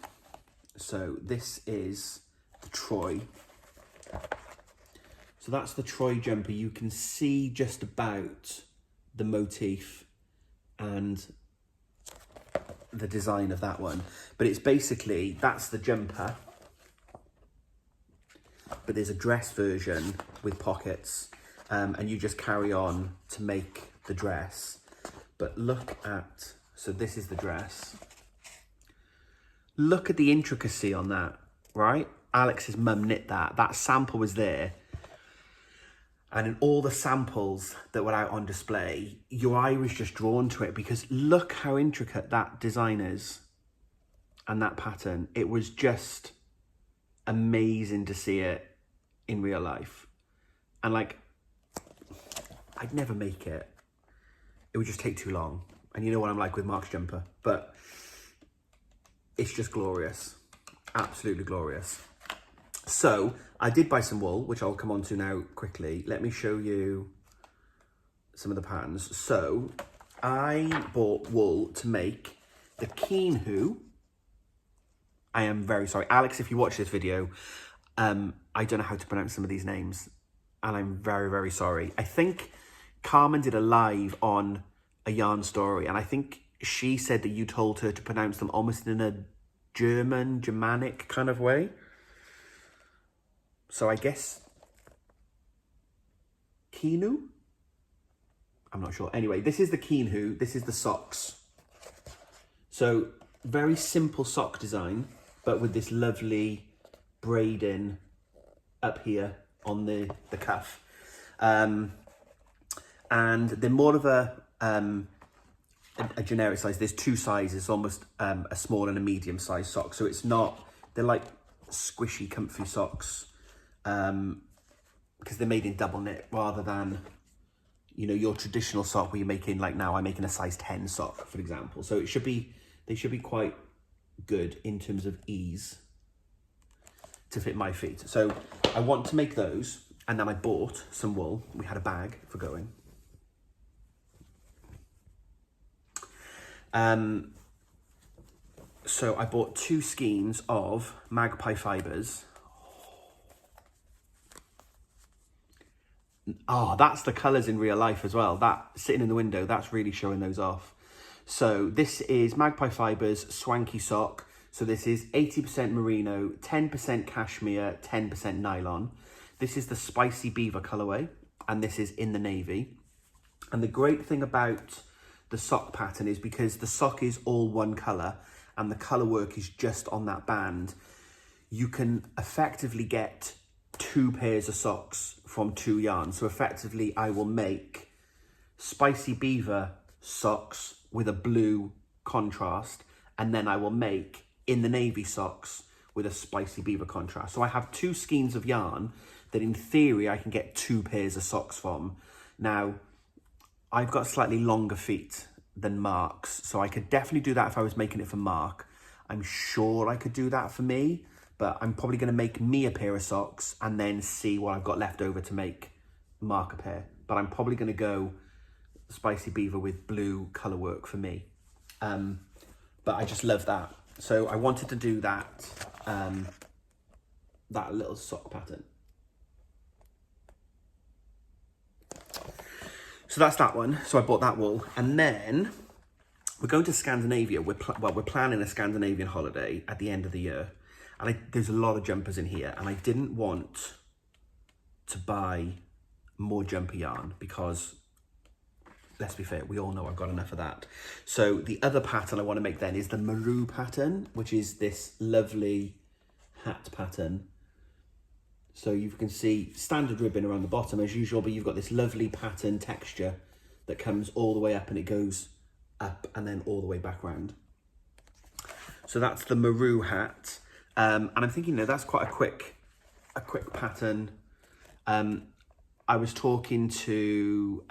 So this is the Troy. So that's the Troy jumper. You can see just about the motif and the design of that one, but it's basically, that's the jumper, but there's a dress version with pockets, and you just carry on to make the dress. But look at, so this is the dress. Look at the intricacy on that, right? Alex's mum knit that. That sample was there. And in all the samples that were out on display, your eye was just drawn to it because look how intricate that design is and that pattern. It was just amazing to see it in real life. And like, I'd never make it. It would just take too long. And you know what I'm like with Mark's jumper, but it's just glorious. Absolutely glorious. So I did buy some wool, which I'll come on to now quickly. Let me show you some of the patterns. So I bought wool to make the Keenhu. I am very sorry. Alex, if you watch this video, I don't know how to pronounce some of these names, and I'm very, very sorry. I think Carmen did a live on a yarn story, and I think she said that you told her to pronounce them almost in a Germanic kind of way. So I guess Keenu? I'm not sure. Anyway, this is the Keenhu. This is the socks. So very simple sock design, but with this lovely braiding up here on the cuff. And they're more of a generic size. There's two sizes, almost a small and a medium size sock. So it's not, they're like squishy, comfy socks. Because they're made in double knit rather than, you know, your traditional sock where you're making, like now I'm making a size 10 sock, for example. So it should be, they should be quite good in terms of ease to fit my feet. So I want to make those, and then I bought some wool. We had a bag for going. So I bought 2 skeins of magpie fibres. Ah, that's the colours in real life as well. That sitting in the window, that's really showing those off. So this is magpie fibres, swanky sock. So this is 80% merino, 10% cashmere, 10% nylon. This is the spicy beaver colourway, and this is in the navy. And the great thing about the sock pattern is because the sock is all one colour and the colour work is just on that band, you can effectively get 2 pairs of socks from 2 yarns. So effectively I will make spicy beaver socks with a blue contrast, and then I will make in the navy socks with a spicy beaver contrast. So I have 2 skeins of yarn that in theory I can get 2 pairs of socks from. Now, I've got slightly longer feet than Mark's, so I could definitely do that if I was making it for Mark. I'm sure I could do that for me, but I'm probably going to make me a pair of socks and then see what I've got left over to make Mark a pair. But I'm probably going to go spicy beaver with blue colour work for me. But I just love that. So I wanted to do that, that little sock pattern. So that's that one. So I bought that wool, and then we're going to Scandinavia. We're planning a Scandinavian holiday at the end of the year, and there's a lot of jumpers in here, and I didn't want to buy more jumper yarn because, let's be fair, we all know I've got enough of that. So the other pattern I want to make then is the Maru pattern, which is this lovely hat pattern. So you can see standard ribbon around the bottom as usual, but you've got this lovely pattern texture that comes all the way up and it goes up and then all the way back round. So that's the Maru hat. And I'm thinking, no, that's quite a quick pattern. I was talking to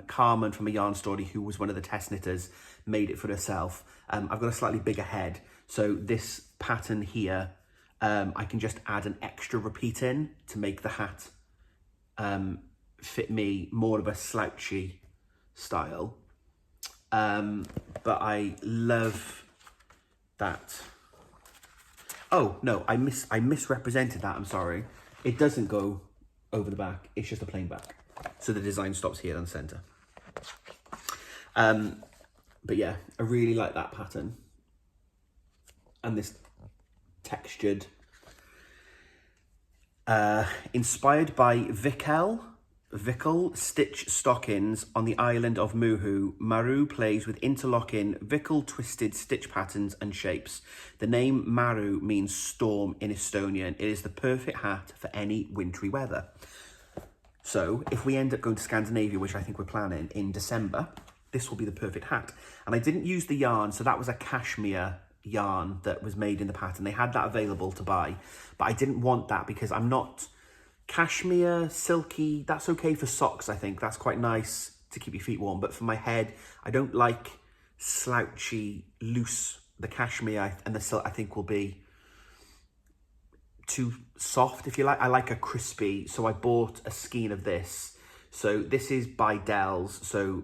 Carmen from A Yarn Story, who was one of the test knitters, made it for herself. I've got a slightly bigger head, so this pattern here, I can just add an extra repeat in to make the hat fit me more of a slouchy style. But I love that. Oh no, I misrepresented that, I'm sorry. It doesn't go over the back, it's just a plain back. So the design stops here on center. But yeah, I really like that pattern. And this textured, inspired by Vickle stitch stockings on the island of Muhu. Maru plays with interlocking Vickle twisted stitch patterns and shapes. The name Maru means storm in Estonian. It is the perfect hat for any wintry weather. So if we end up going to Scandinavia, which I think we're planning in December, this will be the perfect hat. And I didn't use the yarn, so that was a cashmere yarn that was made in the pattern. They had that available to buy, but I didn't want that because I'm not cashmere, silky. That's okay for socks, I think. That's quite nice to keep your feet warm. But for my head, I don't like slouchy, loose. The cashmere and the silk, I think, will be too soft, if you like. I like a crispy, so I bought a skein of this. So this is by Dells, so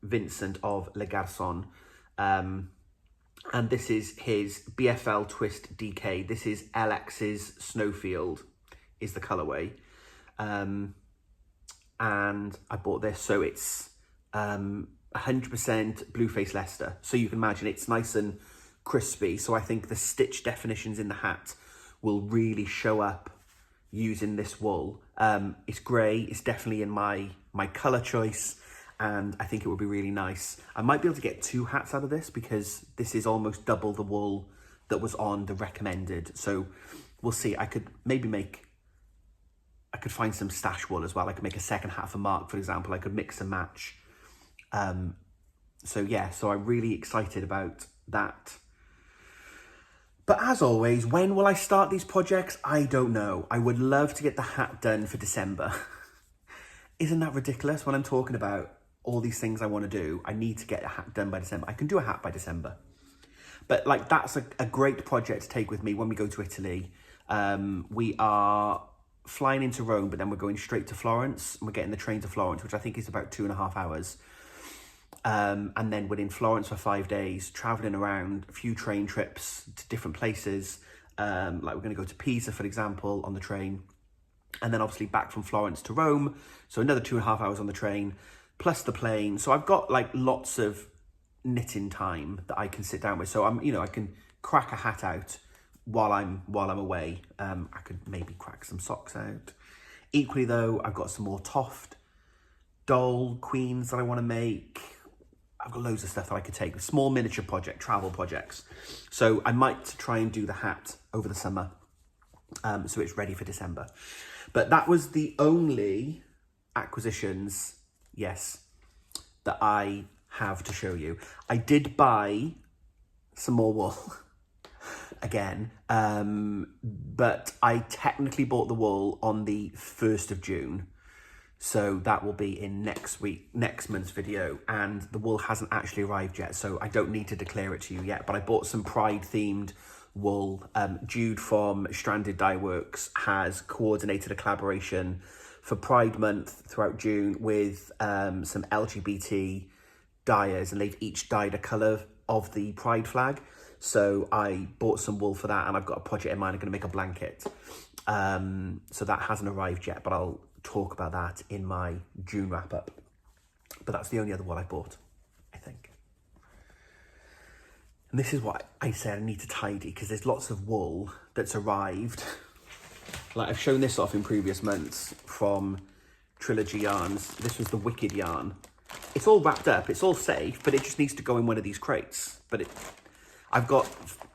Vincent of Le Garçon. And this is his BFL Twist DK. This is LX's Snowfield, is the colourway. And I bought this, so it's 100% Blueface Leicester. So you can imagine it's nice and crispy. So I think the stitch definitions in the hat will really show up using this wool. It's grey, it's definitely in my colour choice, and I think it would be really nice. I might be able to get 2 hats out of this because this is almost double the wool that was on the recommended. So we'll see. I could find some stash wool as well. I could make a second hat for Mark, for example. I could mix and match. So yeah, so I'm really excited about that. But as always, when will I start these projects? I don't know. I would love to get the hat done for December. Isn't that ridiculous when I'm talking about all these things I want to do? I need to get a hat done by December. I can do a hat by December. But like, that's a great project to take with me when we go to Italy. We are flying into Rome, but then we're going straight to Florence. And we're getting the train to Florence, which I think is about 2.5 hours. And then we're in Florence for 5 days, traveling around, a few train trips to different places. Like we're going to go to Pisa, for example, on the train. And then obviously back from Florence to Rome. So another 2.5 hours on the train, plus the plane. So I've got like lots of knitting time that I can sit down with. So I can crack a hat out while I'm away. I could maybe crack some socks out. Equally though, I've got some more Toft doll queens that I want to make. I've got loads of stuff that I could take, small miniature project, travel projects. So I might try and do the hat over the summer, so it's ready for December. But that was the only acquisitions, yes, that I have to show you. I did buy some more wool again, but I technically bought the wool on the 1st of June. So that will be in next month's video, and the wool hasn't actually arrived yet, so I don't need to declare it to you yet, but I bought some Pride themed wool. Jude from Stranded Dye Works has coordinated a collaboration for Pride Month throughout June with some LGBT dyers, and they've each dyed a colour of the Pride flag. So I bought some wool for that, and I've got a project in mind. I'm going to make a blanket. So that hasn't arrived yet, but I'll talk about that in my June wrap up. But that's the only other one I bought, I think. And this is what I said I need to tidy, because there's lots of wool that's arrived. Like I've shown this off in previous months from Trilogy Yarns. This was the Wicked yarn. It's all wrapped up, it's all safe, but it just needs to go in one of these crates. But I've got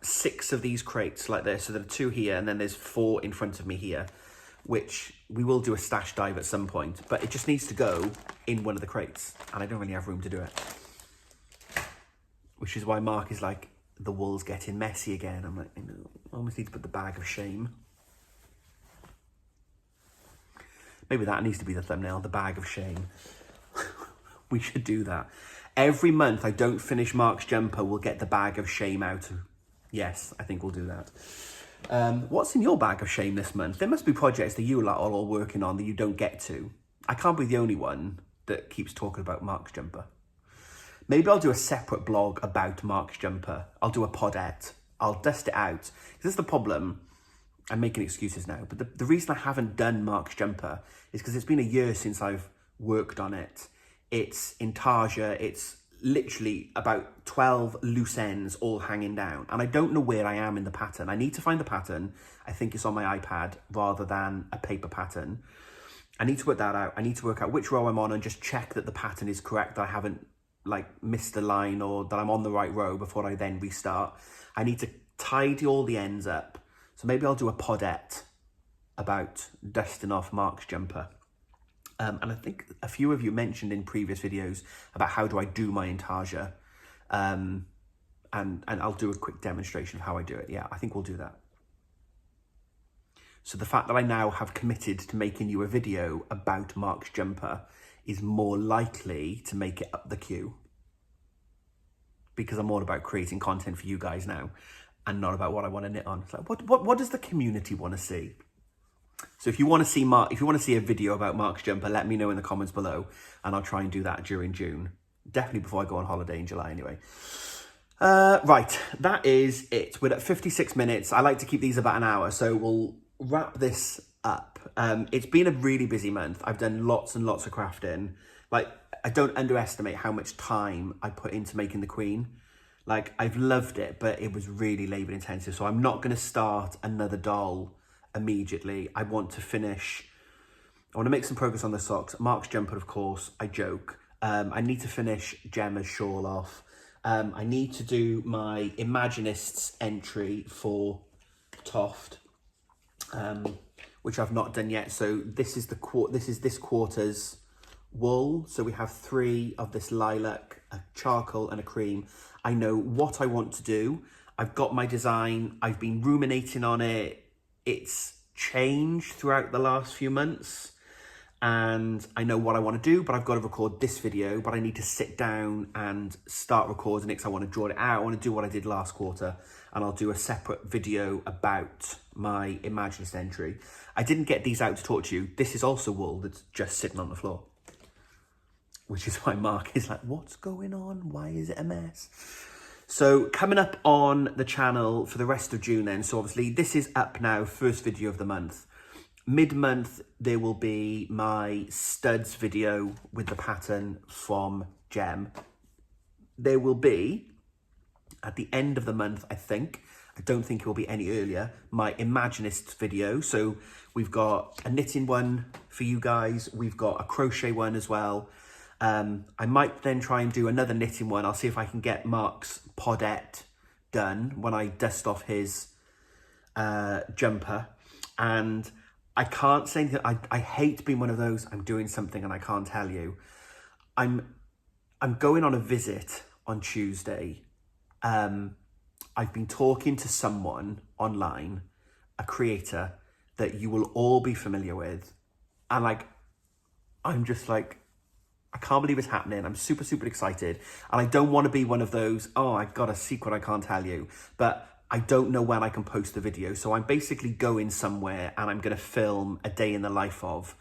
6 of these crates like this. So there are 2 here, and then there's 4 in front of me here, which we will do a stash dive at some point, but it just needs to go in one of the crates, and I don't really have room to do it. Which is why Mark is like, the wool's getting messy again. I'm like, I almost need to put the bag of shame. Maybe that needs to be the thumbnail, the bag of shame. We should do that. Every month I don't finish Mark's jumper, we'll get the bag of shame out. Yes, I think we'll do that. What's in your bag of shame this month? There must be projects that you lot are all working on that you don't get to. I can't be the only one that keeps talking about Mark's jumper. Maybe I'll do a separate blog about Mark's jumper. I'll do a podette. I'll dust it out. This is the problem. I'm making excuses now, but the reason I haven't done Mark's jumper is because it's been a year since I've worked on it. It's intarsia. It's literally about 12 loose ends all hanging down. And I don't know where I am in the pattern. I need to find the pattern. I think it's on my iPad rather than a paper pattern. I need to work that out. I need to work out which row I'm on and just check that the pattern is correct, that I haven't like missed a line or that I'm on the right row before I then restart. I need to tidy all the ends up. So maybe I'll do a podette about dusting off Mark's jumper. And I think a few of you mentioned in previous videos about how do I do my intarsia. And I'll do a quick demonstration of how I do it. Yeah, I think we'll do that. So the fact that I now have committed to making you a video about Mark's jumper is more likely to make it up the queue. Because I'm all about creating content for you guys now and not about what I want to knit on. It's like, what does the community want to see? So if you want to see a video about Mark's jumper, let me know in the comments below and I'll try and do that during June. Definitely before I go on holiday in July anyway. Right, that is it. We're at 56 minutes. I like to keep these about an hour, so we'll wrap this up. It's been a really busy month. I've done lots and lots of crafting. Like, I don't underestimate how much time I put into making the Queen. Like, I've loved it, but it was really labour intensive. So I'm not going to start another doll immediately. I want to make some progress on the socks. Mark's jumper, of course, I joke. I need to finish Gemma's shawl off. I need to do my Imaginists entry for Toft, which I've not done yet. So this is this quarter's wool. So we have 3 of this lilac, a charcoal and a cream. I know what I want to do. I've got my design. I've been ruminating on it. It's changed throughout the last few months and I know what I want to do, but I've got to record this video, but I need to sit down and start recording it because I want to draw it out. I want to do what I did last quarter and I'll do a separate video about my Imaginist entry. I didn't get these out to talk to you. This is also wool that's just sitting on the floor, which is why Mark is like, what's going on? Why is it a mess? So coming up on the channel for the rest of June then, so obviously this is up now, first video of the month. Mid-month, there will be my studs video with the pattern from Gem. There will be, at the end of the month, I don't think it will be any earlier, my Imaginists video. So we've got a knitting one for you guys. We've got a crochet one as well. I might then try and do another knitting one. I'll see if I can get Mark's podette done when I dust off his jumper. And I can't say anything. I hate being one of those, I'm doing something and I can't tell you. I'm going on a visit on Tuesday. I've been talking to someone online, a creator that you will all be familiar with. And like, I'm just like, I can't believe it's happening. I'm super, super excited. And I don't want to be one of those, oh, I got a secret I can't tell you. But I don't know when I can post the video. So I'm basically going somewhere and I'm going to film a day in the life of.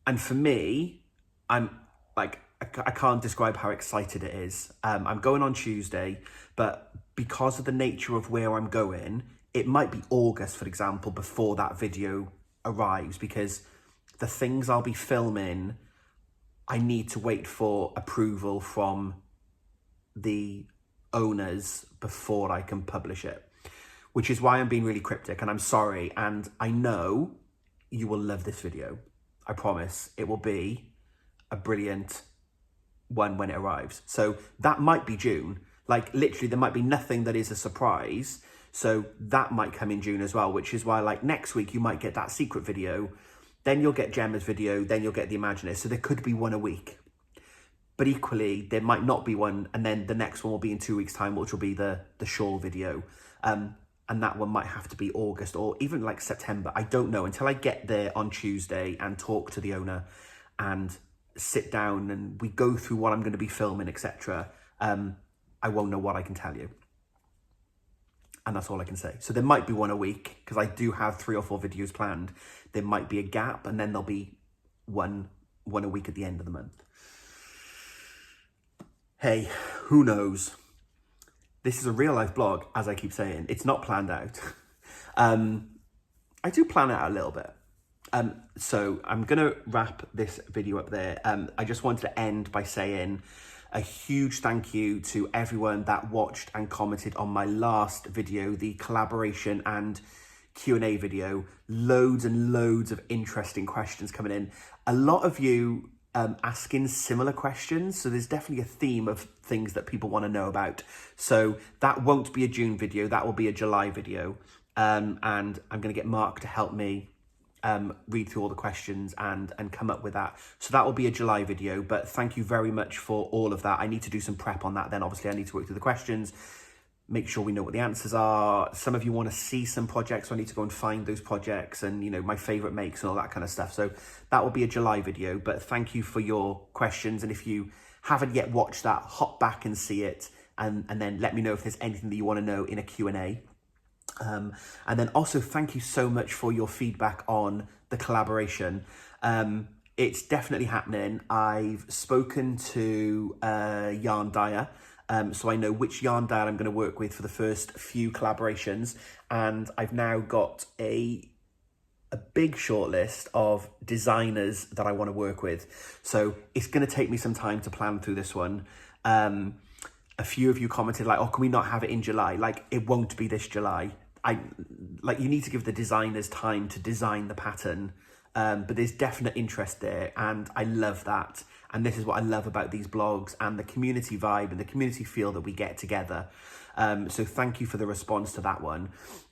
And for me, I'm like, I can't describe how excited it is. I'm going on Tuesday, but because of the nature of where I'm going, it might be August, for example, before that video arrives, because the things I'll be filming, I need to wait for approval from the owners before I can publish it, which is why I'm being really cryptic, and I'm sorry. And I know you will love this video. I promise it will be a brilliant one when it arrives. So that might be June. Like literally there might be nothing that is a surprise. So that might come in June as well, which is why like next week you might get that secret video. Then you'll get Gemma's video, then you'll get the Imaginist. So there could be one a week. But equally, there might not be one, and then the next one will be in 2 weeks' time, which will be the shawl video. And and that one might have to be August or even like September. I don't know until I get there on Tuesday and talk to the owner and sit down and we go through what I'm going to be filming, etc. I won't know what I can tell you. And that's all I can say. So there might be one a week because I do have 3 or 4 videos planned. There might be a gap and then there'll be one a week at the end of the month. Hey, who knows? This is a real life blog, as I keep saying. It's not planned out. I do plan it out a little bit. So I'm going to wrap this video up there. I just wanted to end by saying a huge thank you to everyone that watched and commented on my last video, the collaboration and Q&A video. Loads and loads of interesting questions coming in. A lot of you asking similar questions, so there's definitely a theme of things that people want to know about. So that won't be a June video, that will be a July video, and I'm going to get Mark to help me read through all the questions and come up with that. So that will be a July video, but thank you very much for all of that. I need to do some prep on that then. Obviously I need to work through the questions, make sure we know what the answers are. Some of you want to see some projects, so I need to go and find those projects and, you know, my favorite makes and all that kind of stuff. So that will be a July video, but thank you for your questions. And if you haven't yet watched that, hop back and see it, and then let me know if there's anything that you want to know in a Q&A. And then also thank you so much for your feedback on the collaboration. It's definitely happening. I've spoken to yarn dyer, so I know which yarn dyer I'm going to work with for the first few collaborations, and I've now got a big shortlist of designers that I want to work with. So it's going to take me some time to plan through this one. A few of you commented like, oh, can we not have it in July? Like, it won't be this July. You need to give the designers time to design the pattern, but there's definite interest there, and I love that. And this is what I love about these blogs and the community vibe and the community feel that we get together. So thank you for the response to that one.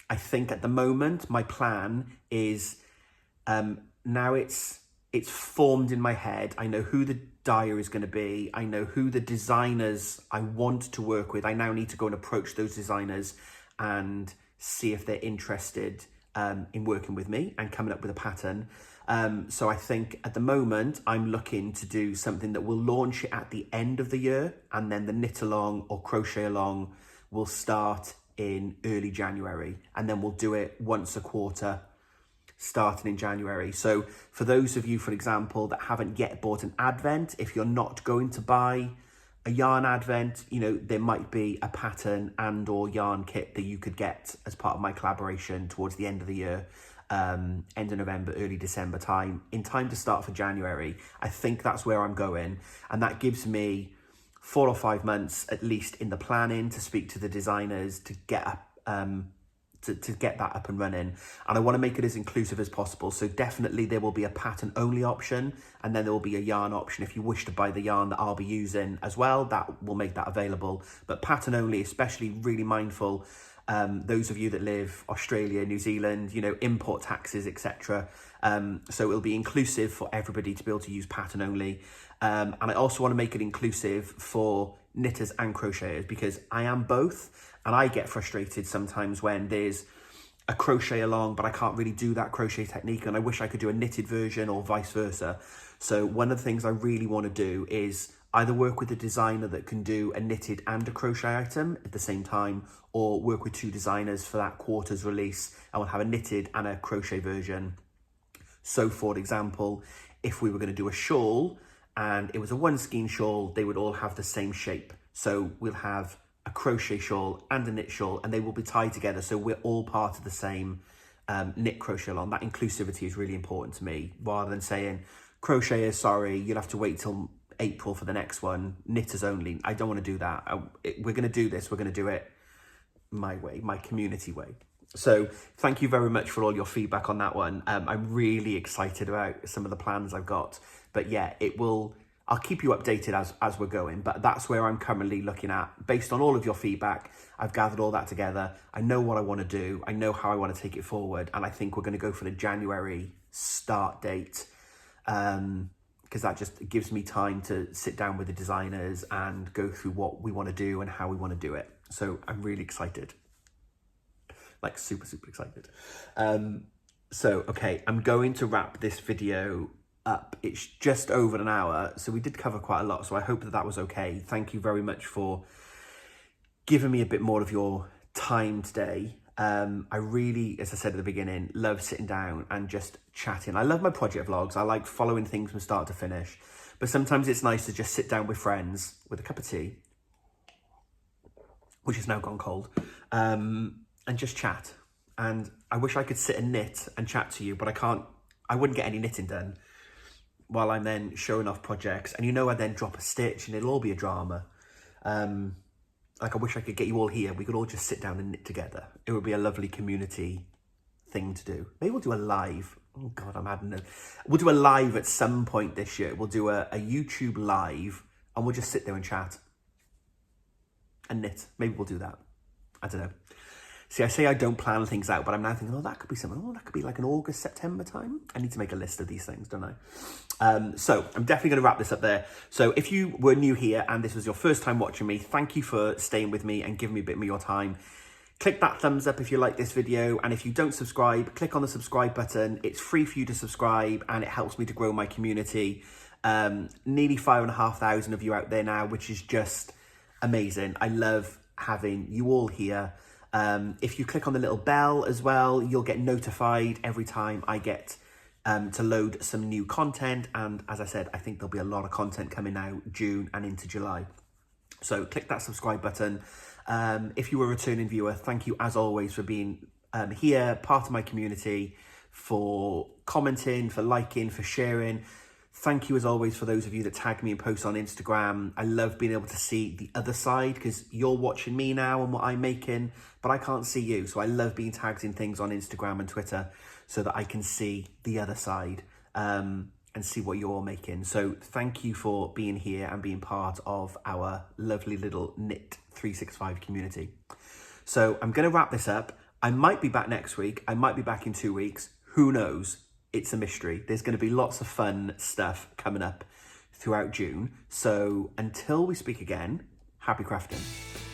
I think at the moment, my plan is, now it's formed in my head. I know who the dyer is going to be. I know who the designers I want to work with. I now need to go and approach those designers and see if they're interested in working with me and coming up with a pattern. So I think at the moment I'm looking to do something that will launch it at the end of the year, and then the knit along or crochet along will start in early January, and then we'll do it once a quarter starting in January. So for those of you, for example, that haven't yet bought an advent, if you're not going to buy a yarn advent, you know, there might be a pattern and or yarn kit that you could get as part of my collaboration towards the end of the year, end of November, early December time, in time to start for January. I think that's where I'm going, and that gives me 4 or 5 months at least in the planning to speak to the designers to get to get that up and running. And I want to make it as inclusive as possible. So definitely there will be a pattern only option, and then there will be a yarn option if you wish to buy the yarn that I'll be using as well. That will make that available. But pattern only, especially really mindful, those of you that live Australia, New Zealand, you know, import taxes, etc. So it'll be inclusive for everybody to be able to use pattern only. And I also want to make it inclusive for knitters and crocheters, because I am both, and I get frustrated sometimes when there's a crochet along but I can't really do that crochet technique, and I wish I could do a knitted version or vice versa. So one of the things I really want to do is either work with a designer that can do a knitted and a crochet item at the same time, or work with 2 designers for that quarter's release, and we'll have a knitted and a crochet version. So for example, if we were going to do a shawl and it was a 1 skein shawl, they would all have the same shape. So we'll have a crochet shawl and a knit shawl, and they will be tied together, so we're all part of the same knit crochet along. That inclusivity is really important to me, rather than saying crocheters, sorry, you'll have to wait till April for the next one, knitters only. I don't want to do that. We're going to do this, we're going to do it my way, my community way. So thank you very much for all your feedback on that one. I'm really excited about some of the plans I've got, but yeah, I'll keep you updated as we're going, but that's where I'm currently looking at. Based on all of your feedback, I've gathered all that together. I know what I want to do. I know how I want to take it forward. And I think we're going to go for the January start date, because that just gives me time to sit down with the designers and go through what we want to do and how we want to do it. So I'm really excited. like super excited. So, okay, I'm going to wrap this video up. It's just over an hour, so we did cover quite a lot, so I hope that that was okay. Thank you very much for giving me a bit more of your time today. I really, as I said at the beginning, love sitting down and just chatting. I love my project vlogs. I like following things from start to finish, but sometimes it's nice to just sit down with friends with a cup of tea, which has now gone cold, and just chat. And I wish I could sit and knit and chat to you, but I can't. I wouldn't get any knitting done while I'm then showing off projects. And you know, I then drop a stitch and it'll all be a drama. Like, I wish I could get you all here. We could all just sit down and knit together. It would be a lovely community thing to do. Maybe we'll do a live. Oh God, I'm adding it. We'll do a live at some point this year. We'll do a YouTube live and we'll just sit there and chat and knit. Maybe we'll do that. I don't know. See, I say I don't plan things out, but I'm now thinking, oh, that could be something. Oh, that could be like an August, September time. I need to make a list of these things, don't I? So I'm definitely going to wrap this up there. So if you were new here and this was your first time watching me, thank you for staying with me and giving me a bit of your time. Click that thumbs up if you like this video. And if you don't subscribe, click on the subscribe button. It's free for you to subscribe and it helps me to grow my community. Nearly 5,500 of you out there now, which is just amazing. I love having you all here. If you click on the little bell as well, you'll get notified every time I get to load some new content. And as I said, I think there'll be a lot of content coming out June and into July. So click that subscribe button. If you were a returning viewer, thank you as always for being here, part of my community, for commenting, for liking, for sharing. Thank you as always for those of you that tag me and post on Instagram. I love being able to see the other side because you're watching me now and what I'm making, but I can't see you. So I love being tagged in things on Instagram and Twitter so that I can see the other side and see what you're all making. So thank you for being here and being part of our lovely little Knit 365 community. So I'm going to wrap this up. I might be back next week. I might be back in 2 weeks. Who knows? It's a mystery. There's going to be lots of fun stuff coming up throughout June. So until we speak again, happy crafting.